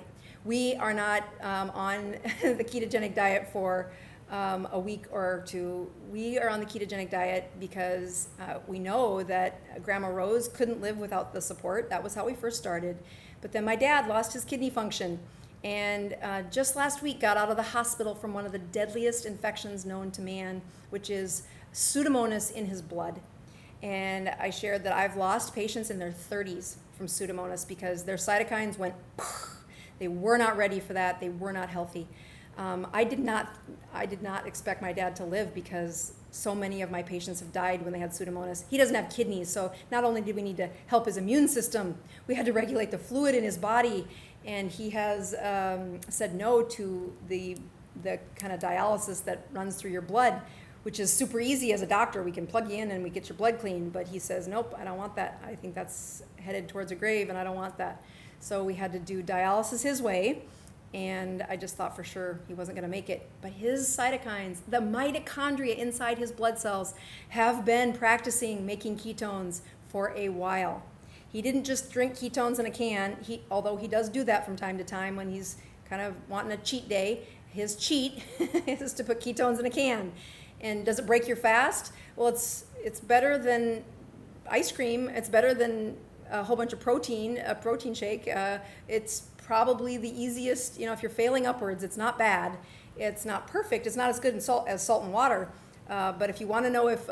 [SPEAKER 1] We are not on the ketogenic diet for a week or two. We are on the ketogenic diet because we know that Grandma Rose couldn't live without the support. That was how we first started. But then my dad lost his kidney function, and just last week got out of the hospital from one of the deadliest infections known to man, which is Pseudomonas in his blood. And I shared that I've lost patients in their 30s from Pseudomonas because their cytokines went, they were not ready for that. They were not healthy. I did not expect my dad to live, because so many of my patients have died when they had Pseudomonas. He doesn't have kidneys, so not only did we need to help his immune system, we had to regulate the fluid in his body, and he has said no to the kind of dialysis that runs through your blood, which is super easy as a doctor. We can plug you in and we get your blood clean, but he says, nope, I don't want that. I think that's headed towards a grave, and I don't want that. So we had to do dialysis his way. And I just thought for sure he wasn't going to make it. But his cytokines, the mitochondria inside his blood cells, have been practicing making ketones for a while. He didn't just drink ketones in a can, although he does do that from time to time when he's kind of wanting a cheat day. His cheat is to put ketones in a can. And does it break your fast? Well, it's better than ice cream. It's better than a whole bunch of protein, a protein shake. It's probably the easiest, if you're failing upwards, it's not bad. It's not perfect. It's not as good as salt and water. But if you want to know if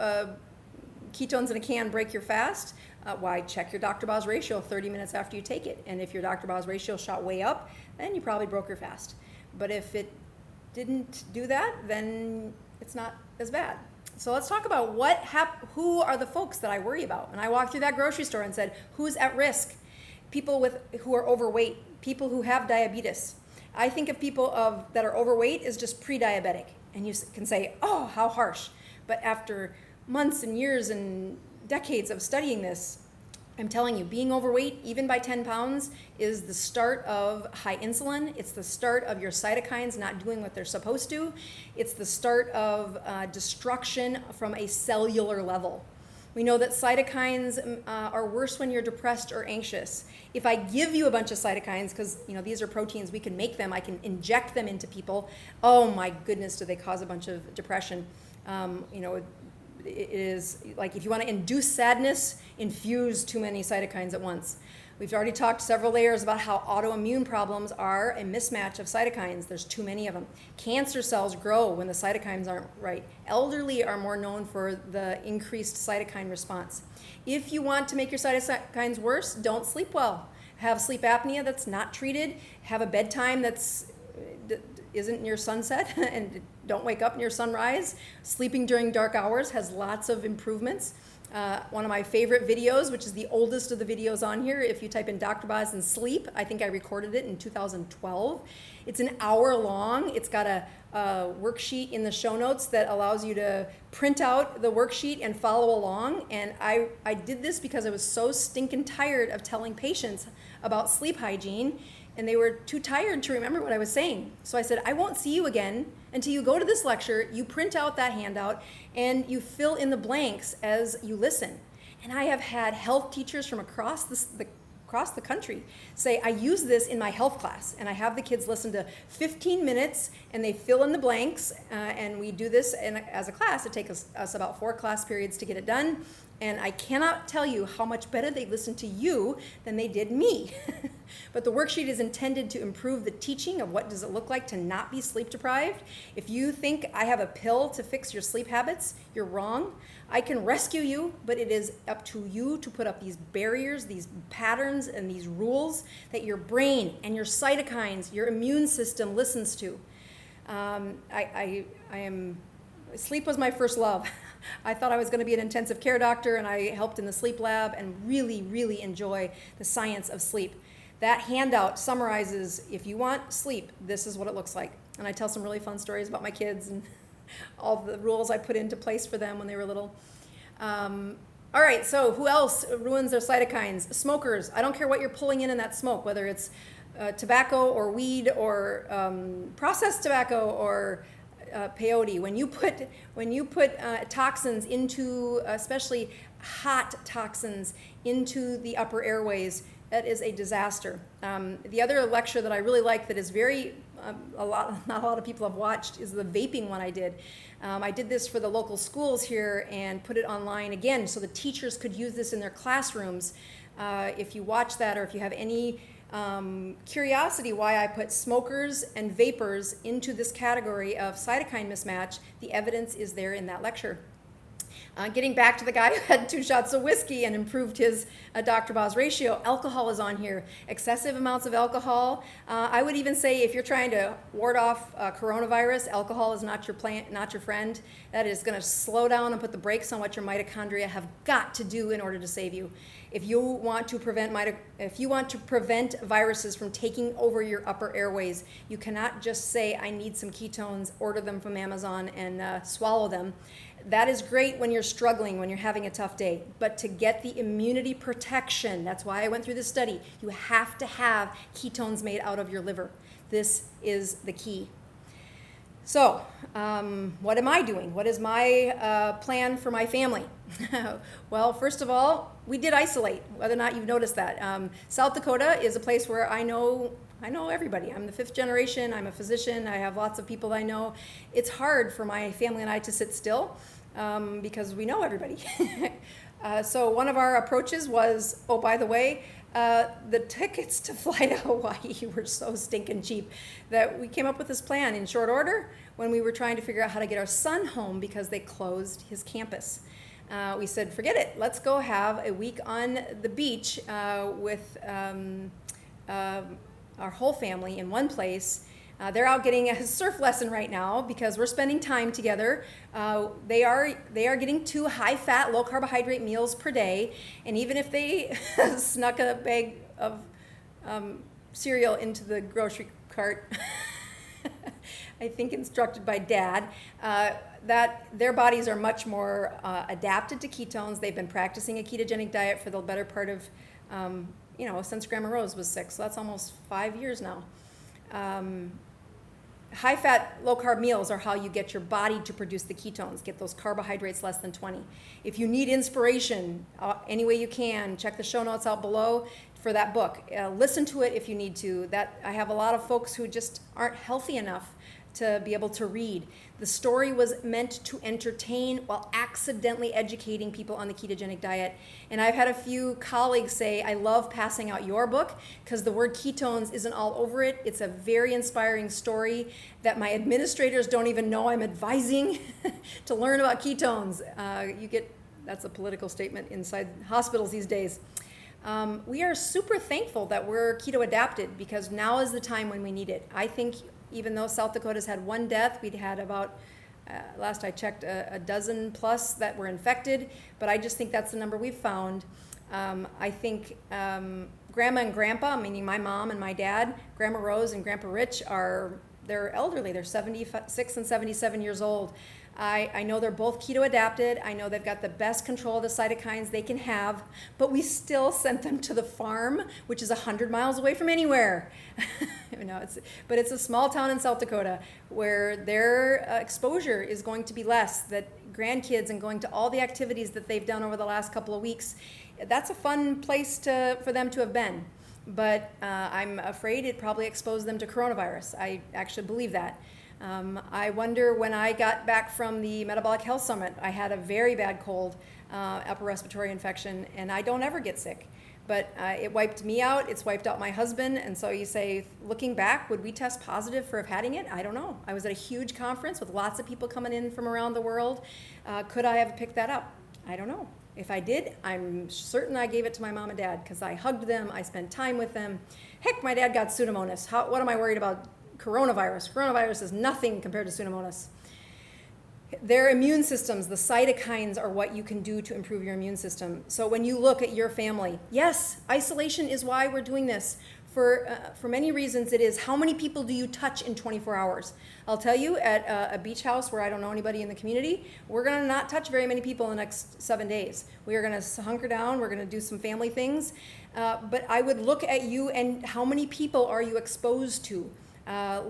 [SPEAKER 1] ketones in a can break your fast, why check your Dr. Boz ratio 30 minutes after you take it. And if your Dr. Boz ratio shot way up, then you probably broke your fast. But if it didn't do that, then it's not as bad. So let's talk about who are the folks that I worry about. And I walked through that grocery store and said, who's at risk? People who are overweight, people who have diabetes. I think of people that are overweight as just pre-diabetic. And you can say, oh, how harsh. But after months and years and decades of studying this, I'm telling you, being overweight, even by 10 pounds, is the start of high insulin. It's the start of your cytokines not doing what they're supposed to. It's the start of destruction from a cellular level. We know that cytokines are worse when you're depressed or anxious. If I give you a bunch of cytokines, because these are proteins, we can make them, I can inject them into people. Oh my goodness, do they cause a bunch of depression? It is like if you want to induce sadness, infuse too many cytokines at once. We've already talked several layers about how autoimmune problems are a mismatch of cytokines. There's too many of them. Cancer cells grow when the cytokines aren't right. Elderly are more known for the increased cytokine response. If you want to make your cytokines worse, don't sleep well. Have sleep apnea that's not treated. Have a bedtime that isn't near sunset and don't wake up near sunrise. Sleeping during dark hours has lots of improvements. One of my favorite videos, which is the oldest of the videos on here, if you type in Dr. Boz and sleep, I think I recorded it in 2012. It's an hour long. It's got a worksheet in the show notes that allows you to print out the worksheet and follow along. And I did this because I was so stinking tired of telling patients about sleep hygiene, and they were too tired to remember what I was saying. So I said, I won't see you again until you go to this lecture, you print out that handout, and you fill in the blanks as you listen. And I have had health teachers from across the country say, I use this in my health class, and I have the kids listen to 15 minutes, and they fill in the blanks, and we do this as a class. It takes us about 4 class periods to get it done. And I cannot tell you how much better they listened to you than they did me. But the worksheet is intended to improve the teaching of what does it look like to not be sleep deprived. If you think I have a pill to fix your sleep habits, you're wrong. I can rescue you, but it is up to you to put up these barriers, these patterns, and these rules that your brain and your cytokines, your immune system listens to. Sleep was my first love. I thought I was going to be an intensive care doctor, and I helped in the sleep lab and really, really enjoy the science of sleep. That handout summarizes, if you want sleep, this is what it looks like. And I tell some really fun stories about my kids and all the rules I put into place for them when they were little. All right, so who else ruins their cytokines? Smokers. I don't care what you're pulling in that smoke, whether it's tobacco or weed or processed tobacco or peyote. When you put toxins into, especially hot toxins, into the upper airways, that is a disaster. The other lecture that I really like that is not a lot of people have watched is the vaping one I did. I did this for the local schools here and put it online again so the teachers could use this in their classrooms. If you watch that, or if you have any curiosity why I put smokers and vapors into this category of cytokine mismatch, the evidence is there in that lecture. Getting back to the guy who had 2 shots of whiskey and improved his Dr. Boz ratio, alcohol is on here. Excessive amounts of alcohol. I would even say if you're trying to ward off coronavirus, alcohol is not your friend. That is going to slow down and put the brakes on what your mitochondria have got to do in order to save you. If you want to prevent viruses from taking over your upper airways, you cannot just say, I need some ketones, order them from Amazon, and swallow them. That is great when you're struggling, when you're having a tough day. But to get the immunity protection, that's why I went through this study, you have to have ketones made out of your liver. This is the key. So, what am I doing? What is my plan for my family? Well, first of all, we did isolate, whether or not you've noticed that. South Dakota is a place where I know everybody. I'm the 5th generation. I'm a physician. I have lots of people I know. It's hard for my family and I to sit still because we know everybody. So one of our approaches was, oh, by the way, the tickets to fly to Hawaii were so stinking cheap that we came up with this plan in short order when we were trying to figure out how to get our son home because they closed his campus. We said, forget it. Let's go have a week on the beach with our whole family in one place. They're out getting a surf lesson right now because we're spending time together. They are getting 2 high-fat, low-carbohydrate meals per day, and even if they snuck a bag of cereal into the grocery cart, I think instructed by Dad, that their bodies are much more adapted to ketones. They've been practicing a ketogenic diet for the better part of since Grandma Rose was 6, so that's almost 5 years now. High-fat, low-carb meals are how you get your body to produce the ketones, get those carbohydrates less than 20. If you need inspiration, any way you can, check the show notes out below for that book. Listen to it if you need to. I have a lot of folks who just aren't healthy enough to be able to read. The story was meant to entertain while accidentally educating people on the ketogenic diet. And I've had a few colleagues say, I love passing out your book because the word ketones isn't all over it. It's a very inspiring story that my administrators don't even know I'm advising to learn about ketones. That's a political statement inside hospitals these days. We are super thankful that we're keto adapted because now is the time when we need it. I think even though South Dakota's had 1 death, we'd had about, last I checked, a dozen plus that were infected, but I just think that's the number we've found. I think Grandma and Grandpa, meaning my mom and my dad, Grandma Rose and Grandpa Rich, they're elderly. They're 76 and 77 years old. I know they're both keto adapted. I know they've got the best control of the cytokines they can have, but we still sent them to the farm, which is 100 miles away from anywhere. But it's a small town in South Dakota where their exposure is going to be less, that grandkids and going to all the activities that they've done over the last couple of weeks, that's a fun place for them to have been. But I'm afraid it probably exposed them to coronavirus. I actually believe that. I wonder when I got back from the Metabolic Health Summit, I had a very bad cold. upper respiratory infection, and I don't ever get sick. But it wiped me out, it's wiped out my husband, and so you say, looking back, would we test positive for having it? I don't know. I was at a huge conference with lots of people coming in from around the world. Could I have picked that up? I don't know. If I did, I'm certain I gave it to my mom and dad because I hugged them, I spent time with them. Heck, my dad got Pseudomonas. What am I worried about coronavirus? Coronavirus is nothing compared to Pseudomonas. Their immune systems, the cytokines, are what you can do to improve your immune system. So when you look at your family, yes, isolation is why we're doing this. For many reasons it is, how many people do you touch in 24 hours? I'll tell you, at a beach house where I don't know anybody in the community, we're going to not touch very many people in the next 7 days. We are going to hunker down, we're going to do some family things. But I would look at you and how many people are you exposed to?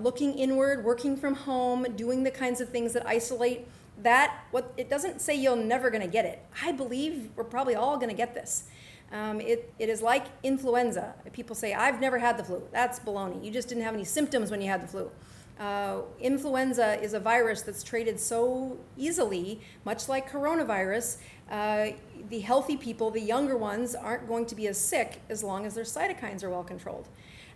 [SPEAKER 1] Looking inward, working from home, doing the kinds of things that isolate. It doesn't say you're never going to get it. I believe we're probably all going to get this. It is like influenza. People say, I've never had the flu. That's baloney. You just didn't have any symptoms when you had the flu. Influenza is a virus that's traded so easily, much like coronavirus. The healthy people, the younger ones, aren't going to be as sick as long as their cytokines are well controlled.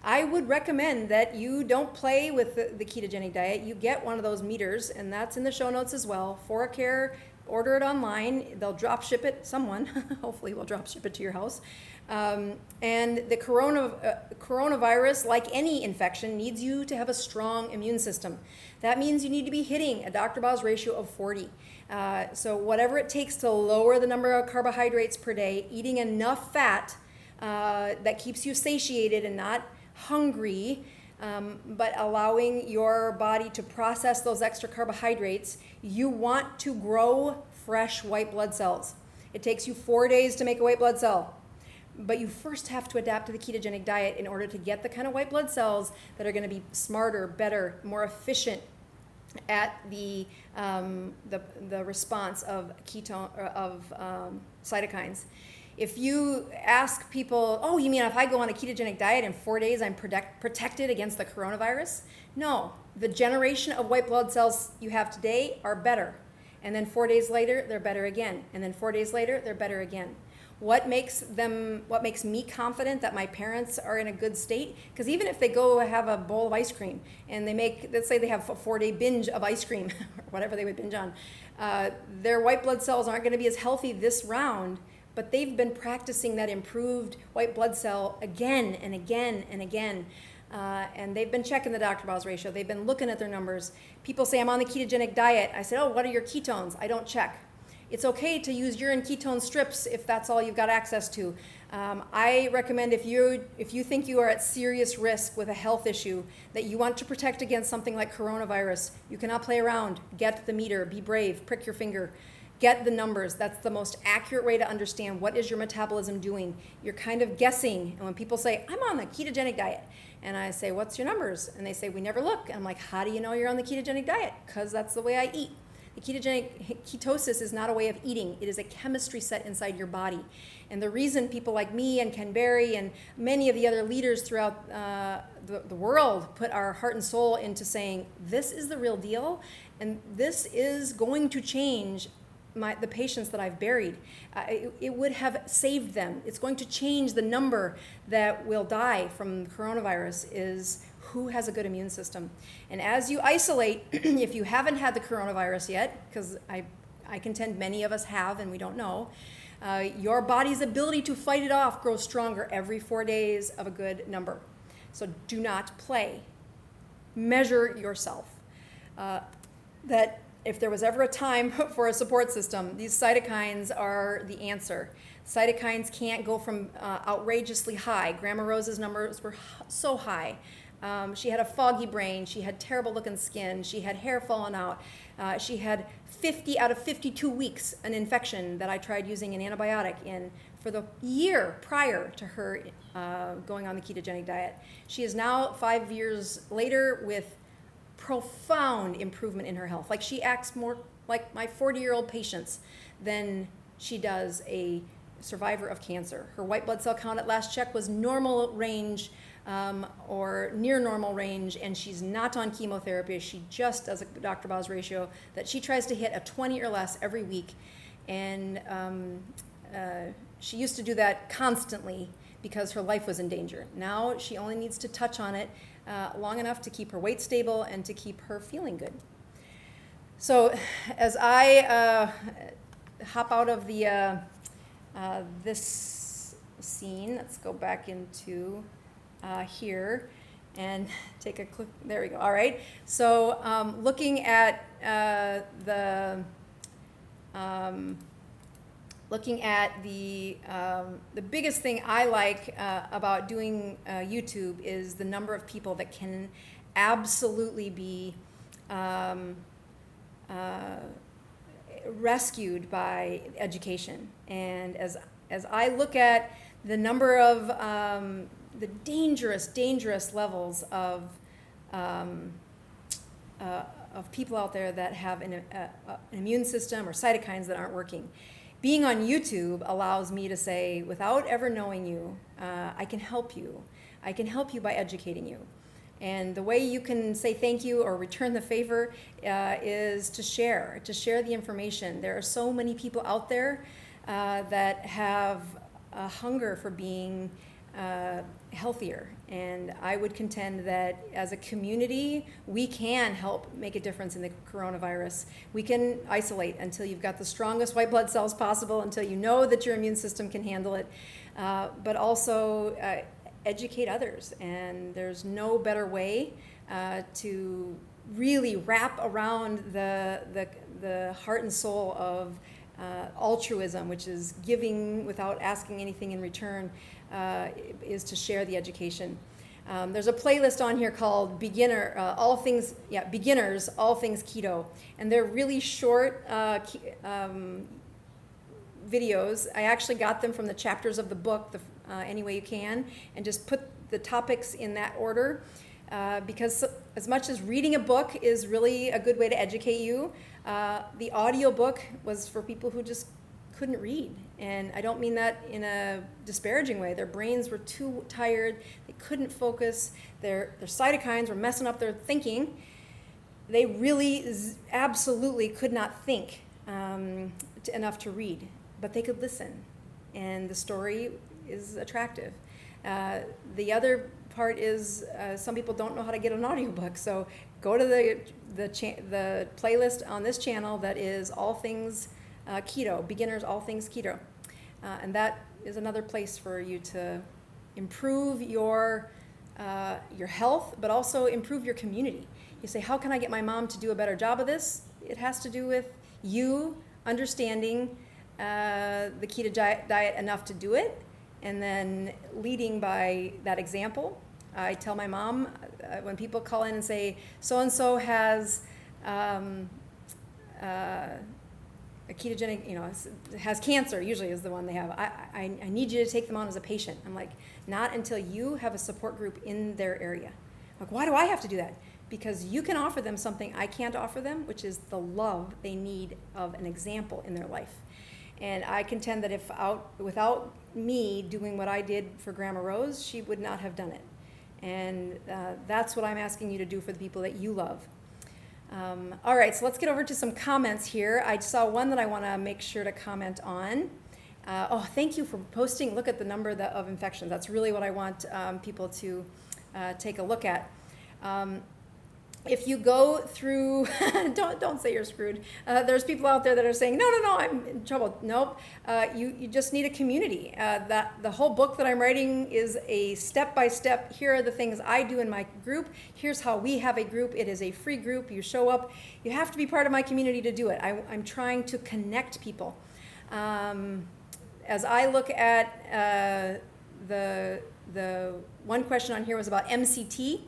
[SPEAKER 1] I would recommend that you don't play with the ketogenic diet. You get one of those meters, and that's in the show notes as well. ForaCare, order it online. They'll drop ship it. Someone, hopefully, will drop ship it to your house. And the coronavirus, like any infection, needs you to have a strong immune system. That means you need to be hitting a Dr. Boz ratio of 40. So whatever it takes to lower the number of carbohydrates per day, eating enough fat that keeps you satiated and not hungry, but allowing your body to process those extra carbohydrates. You want to grow fresh white blood cells. It takes you 4 days to make a white blood cell, but you first have to adapt to the ketogenic diet in order to get the kind of white blood cells that are going to be smarter, better, more efficient at the response of cytokines. If you ask people, oh, you mean if I go on a ketogenic diet in 4 days, I'm protected against the coronavirus? No, the generation of white blood cells you have today are better. And then 4 days later, they're better again. And then 4 days later, they're better again. What makes me confident that my parents are in a good state? Because even if they go have a bowl of ice cream and let's say they have a 4-day binge of ice cream, or whatever they would binge on, their white blood cells aren't going to be as healthy this round, but they've been practicing that improved white blood cell again and again and again. And they've been checking the Dr. Boz ratio. They've been looking at their numbers. People say, I'm on the ketogenic diet. I said, oh, what are your ketones? I don't check. It's okay to use urine ketone strips if that's all you've got access to. I recommend if you think you are at serious risk with a health issue, that you want to protect against something like coronavirus, you cannot play around. Get the meter, be brave, prick your finger. Get the numbers. That's the most accurate way to understand what is your metabolism doing. You're kind of guessing. And when people say, I'm on the ketogenic diet, and I say, what's your numbers? And they say, we never look. And I'm like, how do you know you're on the ketogenic diet? Because that's the way I eat. The ketosis is not a way of eating. It is a chemistry set inside your body. And the reason people like me and Ken Berry and many of the other leaders throughout the world put our heart and soul into saying, this is the real deal, and this is going to change the patients that I've buried. It would have saved them. It's going to change the number that will die from coronavirus is who has a good immune system. And as you isolate, if you haven't had the coronavirus yet, because I contend many of us have and we don't know, your body's ability to fight it off grows stronger every 4 days of a good number. So do not play. Measure yourself. That if there was ever a time for a support system, these cytokines are the answer. Cytokines can't go from outrageously high. Grandma Rose's numbers were so high. She had a foggy brain. She had terrible looking skin. She had hair falling out. She had 50 out of 52 weeks an infection that I tried using an antibiotic in for the year prior to her going on the ketogenic diet. She is now 5 years later with profound improvement in her health. Like she acts more like my 40-year-old patients than she does a survivor of cancer. Her white blood cell count at last check was normal range or near normal range, and she's not on chemotherapy. She just does a Dr. Boz ratio that she tries to hit a 20 or less every week. And she used to do that constantly because her life was in danger. Now she only needs to touch on it long enough to keep her weight stable and to keep her feeling good. So as I hop out of the this scene, let's go back into here and take a click. There we go. All right. So looking at the biggest thing I like about doing YouTube is the number of people that can absolutely be rescued by education. And as I look at the number of the dangerous levels of people out there that have an immune system or cytokines that aren't working, being on YouTube allows me to say, without ever knowing you, I can help you. I can help you by educating you. And the way you can say thank you or return the favor is to share the information. There are so many people out there that have a hunger for being healthier. And I would contend that as a community, we can help make a difference in the coronavirus. We can isolate until you've got the strongest white blood cells possible, until you know that your immune system can handle it, but also educate others. And there's no better way to really wrap around the heart and soul of altruism, which is giving without asking anything in return, is to share the education. There's a playlist on here called Beginners, All Things Keto, and they're really short videos. I actually got them from the chapters of the book, Any Way You Can, and just put the topics in that order. Because as much as reading a book is really a good way to educate you, the audio book was for people who just couldn't read. And I don't mean that in a disparaging way. Their brains were too tired. They couldn't focus. Their cytokines were messing up their thinking. They really absolutely could not think enough to read, but they could listen. And the story is attractive. The other part is some people don't know how to get an audiobook, so go to the playlist on this channel that is All Things Keto, Beginners All Things Keto, and that is another place for you to improve your health, but also improve your community. You say, how can I get my mom to do a better job of this? It has to do with you understanding the keto diet enough to do it, and then leading by that example. I tell my mom when people call in and say, so-and-so has a ketogenic, has cancer, usually is the one they have. I need you to take them on as a patient. I'm like, not until you have a support group in their area. Like, why do I have to do that? Because you can offer them something I can't offer them, which is the love they need of an example in their life. And I contend that without me doing what I did for Grandma Rose, she would not have done it. And that's what I'm asking you to do for the people that you love. All right, so let's get over to some comments here. I saw one that I want to make sure to comment on. Thank you for posting. Look at the number of infections. That's really what I want people to take a look at. If you go through, don't say you're screwed. There's people out there that are saying, no, I'm in trouble. Nope, you just need a community. The whole book that I'm writing is a step-by-step. Here are the things I do in my group. Here's how we have a group. It is a free group. You show up. You have to be part of my community to do it. I'm trying to connect people. As I look at the one question on here was about MCT.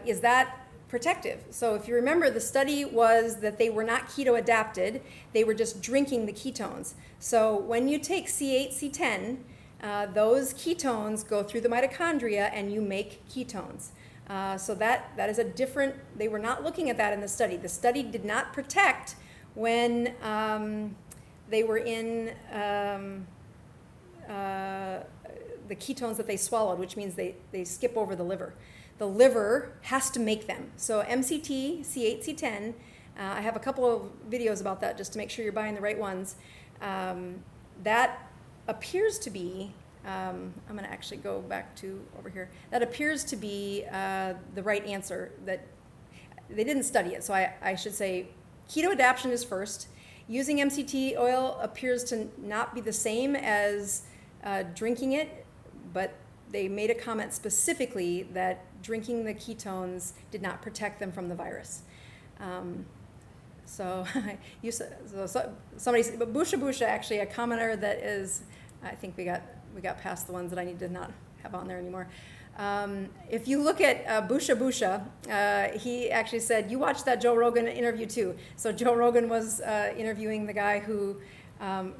[SPEAKER 1] Is that protective? So if you remember, the study was that they were not keto adapted, they were just drinking the ketones. So when you take C8, C10, those ketones go through the mitochondria and you make ketones. So that is a different, they were not looking at that in the study. The study did not protect when they were in the ketones that they swallowed, which means they skip over the liver. The liver has to make them. So MCT, C8, I have a couple of videos about that just to make sure you're buying the right ones. That appears to be, I'm going to actually go back to over here. That appears to be the right answer. That they didn't study it, so I should say keto adaptation is first. Using MCT oil appears to not be the same as drinking it, but they made a comment specifically that drinking the ketones did not protect them from the virus. Somebody, Busha, actually a commenter that is, I think we got past the ones that I need to not have on there anymore. If you look at Busha, he actually said, you watched that Joe Rogan interview too. So Joe Rogan was interviewing the guy who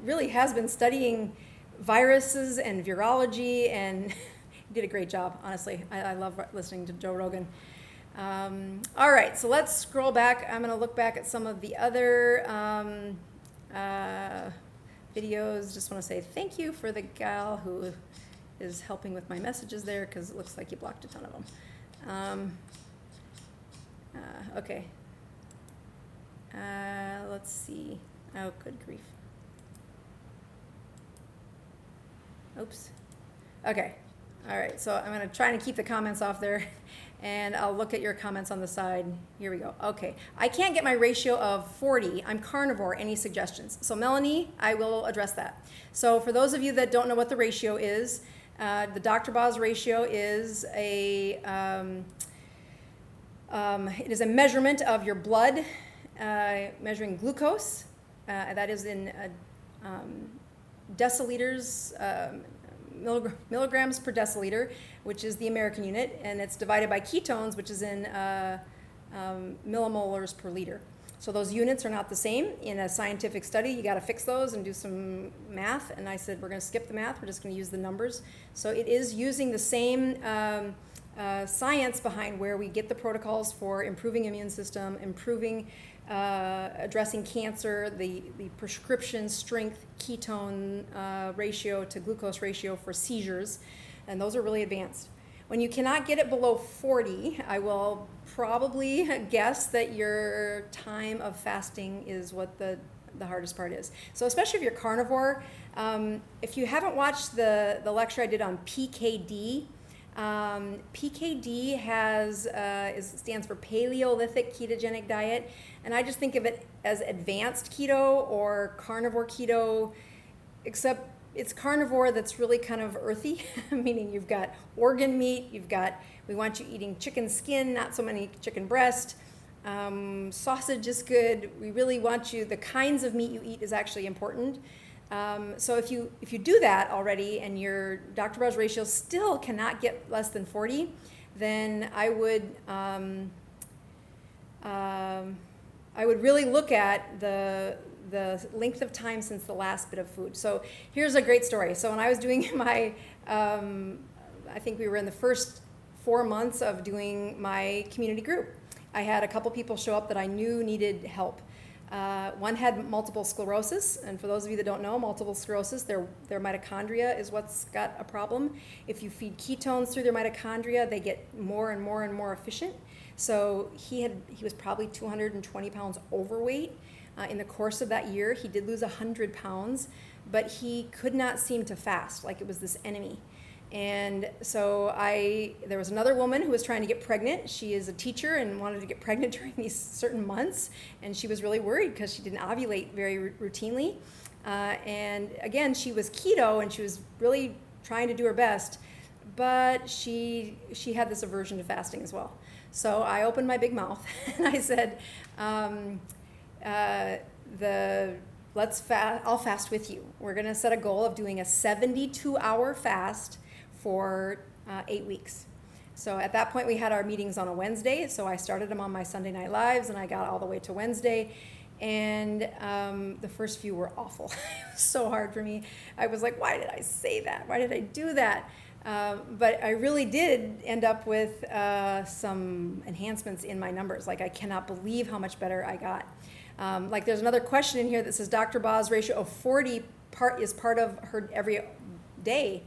[SPEAKER 1] really has been studying viruses and virology, and he did a great job, honestly. I love listening to Joe Rogan. All right, so let's scroll back. I'm going to look back at some of the other videos. Just want to say thank you for the gal who is helping with my messages there, because it looks like you blocked a ton of them. Okay. Let's see. Oh, good grief. Oops. Okay. All right, so I'm going to try and keep the comments off there, and I'll look at your comments on the side. Here we go. Okay. I can't get my ratio of 40. I'm carnivore. Any suggestions? So Melanie, I will address that. So for those of you that don't know what the ratio is, the Dr. Boz ratio is it is a measurement of your blood, measuring glucose. That is in deciliters, milligrams per deciliter, which is the American unit, and it's divided by ketones, which is in millimolars per liter. So those units are not the same. In a scientific study, you got to fix those and do some math. And I said, we're going to skip the math. We're just going to use the numbers. So it is using the same science behind where we get the protocols for improving immune system, improving, addressing cancer, the prescription strength ketone ratio to glucose ratio for seizures. And those are really advanced. When you cannot get it below 40, I will probably guess that your time of fasting is what the hardest part is. So especially if you're carnivore, if you haven't watched the lecture I did on PKD, PKD stands for Paleolithic Ketogenic Diet, and I just think of it as advanced keto or carnivore keto, except it's carnivore that's really kind of earthy, meaning you've got organ meat, we want you eating chicken skin, not so many chicken breast. Sausage is good. We really want you, the kinds of meat you eat is actually important. So if you do that already and your Dr. Boz ratio still cannot get less than 40, then I would really look at the length of time since the last bit of food. So here's a great story. So when I was doing my, I think we were in the first 4 months of doing my community group. I had a couple people show up that I knew needed help. One had multiple sclerosis, and for those of you that don't know, multiple sclerosis, their mitochondria is what's got a problem. If you feed ketones through their mitochondria, they get more and more and more efficient. So he was probably 220 pounds overweight. In the course of that year, he did lose 100 pounds, but he could not seem to fast, like it was this enemy. And so there was another woman who was trying to get pregnant. She is a teacher and wanted to get pregnant during these certain months, and she was really worried because she didn't ovulate very routinely. And again, she was keto and she was really trying to do her best, but she had this aversion to fasting as well. So I opened my big mouth and I said, I'll fast with you. We're going to set a goal of doing a 72-hour fast for 8 weeks. So at that point, we had our meetings on a Wednesday. So I started them on my Sunday Night Lives, and I got all the way to Wednesday. And the first few were awful. It was so hard for me. I was like, why did I say that? Why did I do that? But I really did end up with some enhancements in my numbers. Like, I cannot believe how much better I got. Like, there's another question in here that says Dr. Boz ratio of 40 is part of her every day.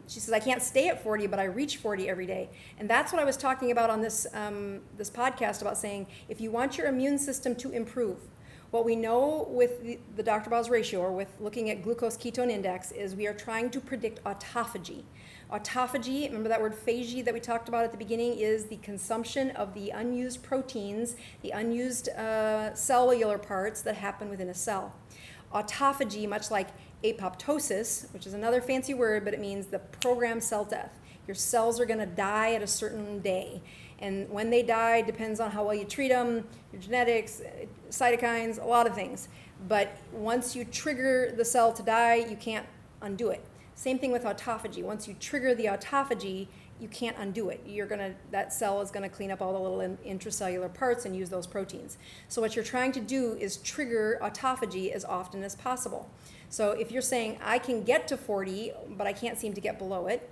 [SPEAKER 1] She says, I can't stay at 40, but I reach 40 every day. And that's what I was talking about on this podcast, about saying, if you want your immune system to improve, what we know with the Dr. Boz ratio, or with looking at glucose ketone index, is we are trying to predict autophagy. Autophagy, remember that word phagy that we talked about at the beginning, is the consumption of the unused proteins, the unused cellular parts that happen within a cell. Autophagy, much like apoptosis, which is another fancy word, but it means the programmed cell death. Your cells are going to die at a certain day. And when they die depends on how well you treat them, your genetics, cytokines, a lot of things. But once you trigger the cell to die, you can't undo it. Same thing with autophagy. Once you trigger the autophagy, you can't undo it. That cell is going to clean up all the little intracellular parts and use those proteins. So what you're trying to do is trigger autophagy as often as possible. So if you're saying, I can get to 40, but I can't seem to get below it,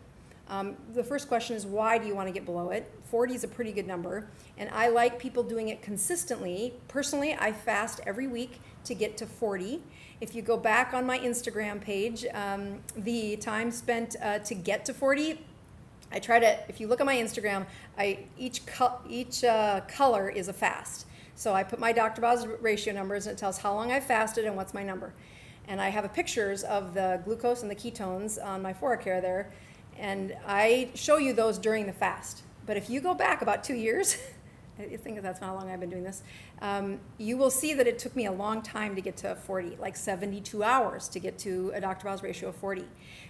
[SPEAKER 1] the first question is, why do you want to get below it? 40 is a pretty good number, and I like people doing it consistently. Personally, I fast every week to get to 40. If you go back on my Instagram page, the time spent to get to 40, I try to, if you look at my Instagram, each color is a fast. So I put my Dr. Boz ratio numbers, and it tells how long I fasted and what's my number. And I have pictures of the glucose and the ketones on my ForaCare there, and I show you those during the fast. But if you go back about 2 years, I think that's how long I've been doing this, you will see that it took me a long time to get to 40, like 72 hours to get to a Dr. Boz ratio of 40.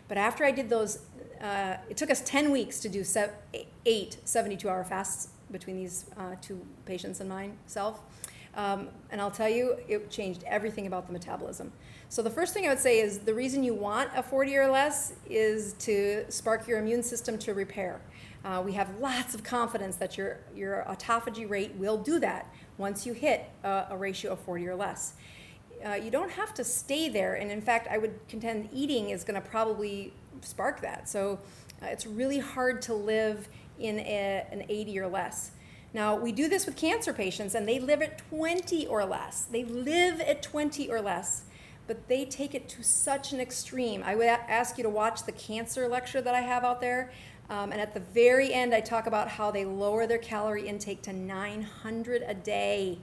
[SPEAKER 1] But after I did those, it took us 10 weeks to do 8 72-hour fasts between these two patients and myself. And I'll tell you, it changed everything about the metabolism. So the first thing I would say is the reason you want a 40 or less is to spark your immune system to repair. We have lots of confidence that your autophagy rate will do that once you hit a ratio of 40 or less. You don't have to stay there, and in fact, I would contend eating is going to probably spark that. So it's really hard to live in an 80 or less. Now, we do this with cancer patients, and they live at 20 or less. They live at 20 or less, but they take it to such an extreme. I would ask you to watch the cancer lecture that I have out there, and at the very end, I talk about how they lower their calorie intake to 900 a day.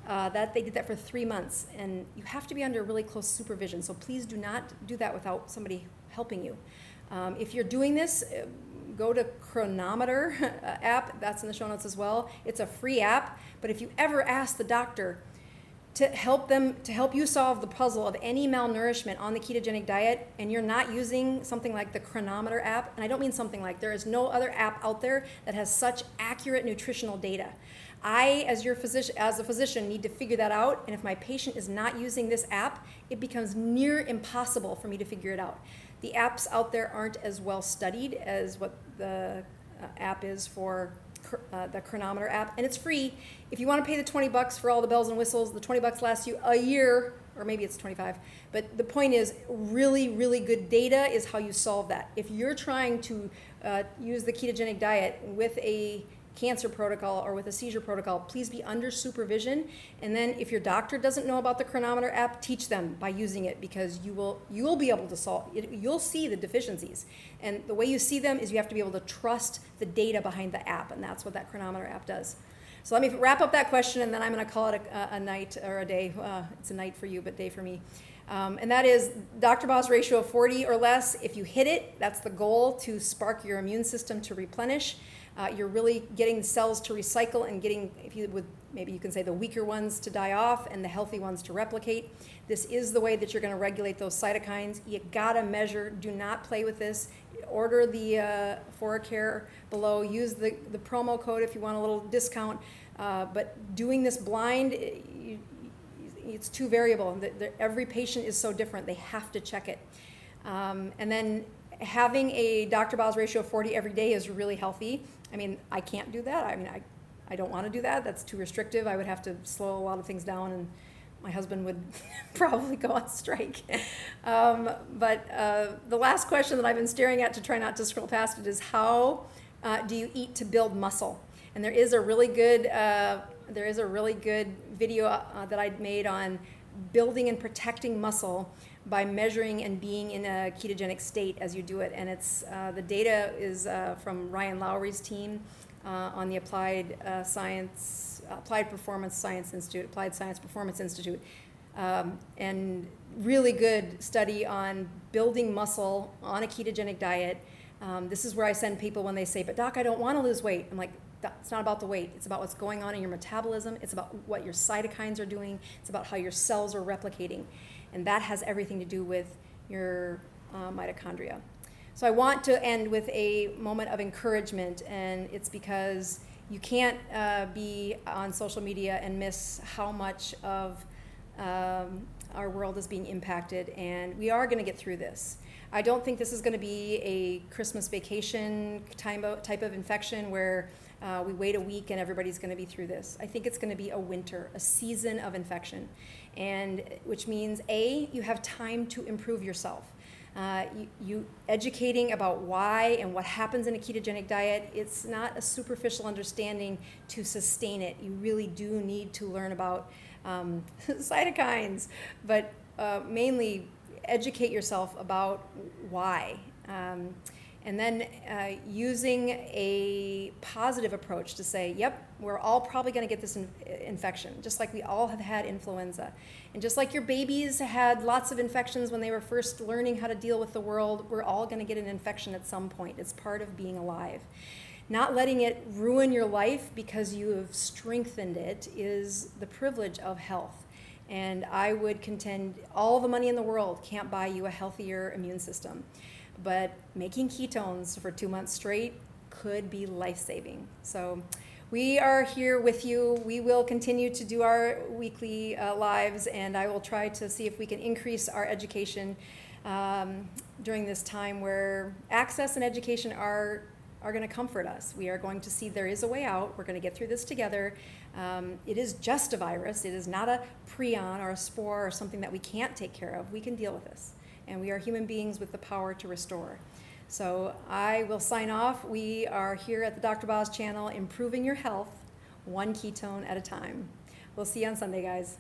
[SPEAKER 1] They did that for 3 months, and you have to be under really close supervision, so please do not do that without somebody helping you. If you're doing this, go to Chronometer app, that's in the show notes as well. It's a free app, but if you ever ask the doctor to help you solve the puzzle of any malnourishment on the ketogenic diet, and you're not using something like the Chronometer app, and I don't mean something like, there is no other app out there that has such accurate nutritional data. I, as a physician, need to figure that out, and if my patient is not using this app, it becomes near impossible for me to figure it out. The apps out there aren't as well studied as what the app is for the Chronometer app, and it's free. If you want to pay the $20 for all the bells and whistles, the $20 lasts you a year, or maybe it's 25. But the point is, really, really good data is how you solve that. If you're trying to use the ketogenic diet with a cancer protocol or with a seizure protocol, please be under supervision. And then if your doctor doesn't know about the Chronometer app, teach them by using it, because you will be able to solve it. You'll see the deficiencies. And the way you see them is you have to be able to trust the data behind the app, and that's what that Chronometer app does. So let me wrap up that question, and then I'm going to call it a night or a day. It's a night for you, but day for me. And that is Dr. Boz ratio of 40 or less. If you hit it, that's the goal, to spark your immune system to replenish. You're really getting the cells to recycle and getting, maybe you can say, the weaker ones to die off and the healthy ones to replicate. This is the way that you're going to regulate those cytokines. You gotta measure. Do not play with this. Order the ForaCare below. Use the promo code if you want a little discount. But doing this blind, it's too variable. Every patient is so different. They have to check it. And then having a Dr. Boz ratio of 40 every day is really healthy. I mean, I can't do that. I mean, I don't want to do that. That's too restrictive. I would have to slow a lot of things down, and my husband would probably go on strike. But the last question that I've been staring at to try not to scroll past it is, how do you eat to build muscle? And there is a really good video that I made on building and protecting muscle by measuring and being in a ketogenic state as you do it. And it's the data is from Ryan Lowry's team on the Applied Science Performance Performance Institute, and really good study on building muscle on a ketogenic diet. This is where I send people when they say, "But doc, I don't want to lose weight." I'm like, it's not about the weight. It's about what's going on in your metabolism. It's about what your cytokines are doing. It's about how your cells are replicating. And that has everything to do with your mitochondria. So I want to end with a moment of encouragement, and it's because you can't be on social media and miss how much of our world is being impacted, and we are going to get through this. I don't think this is going to be a Christmas vacation type of infection where we wait a week and everybody's going to be through this. I think it's going to be a winter, a season of infection, and which means you have time to improve yourself. You educating about why and what happens in a ketogenic diet. It's not a superficial understanding to sustain it. You really do need to learn about cytokines, but mainly educate yourself about why. And then using a positive approach to say, yep, we're all probably going to get this infection, just like we all have had influenza. And just like your babies had lots of infections when they were first learning how to deal with the world, we're all going to get an infection at some point. It's part of being alive. Not letting it ruin your life because you have strengthened it is the privilege of health. And I would contend all the money in the world can't buy you a healthier immune system. But making ketones for 2 months straight could be life-saving. So we are here with you. We will continue to do our weekly lives, and I will try to see if we can increase our education during this time where access and education are going to comfort us. We are going to see there is a way out. We're going to get through this together. It is just a virus. It is not a prion or a spore or something that we can't take care of. We can deal with this. And we are human beings with the power to restore. So I will sign off. We are here at the Dr. Boz Channel, improving your health, one ketone at a time. We'll see you on Sunday, guys.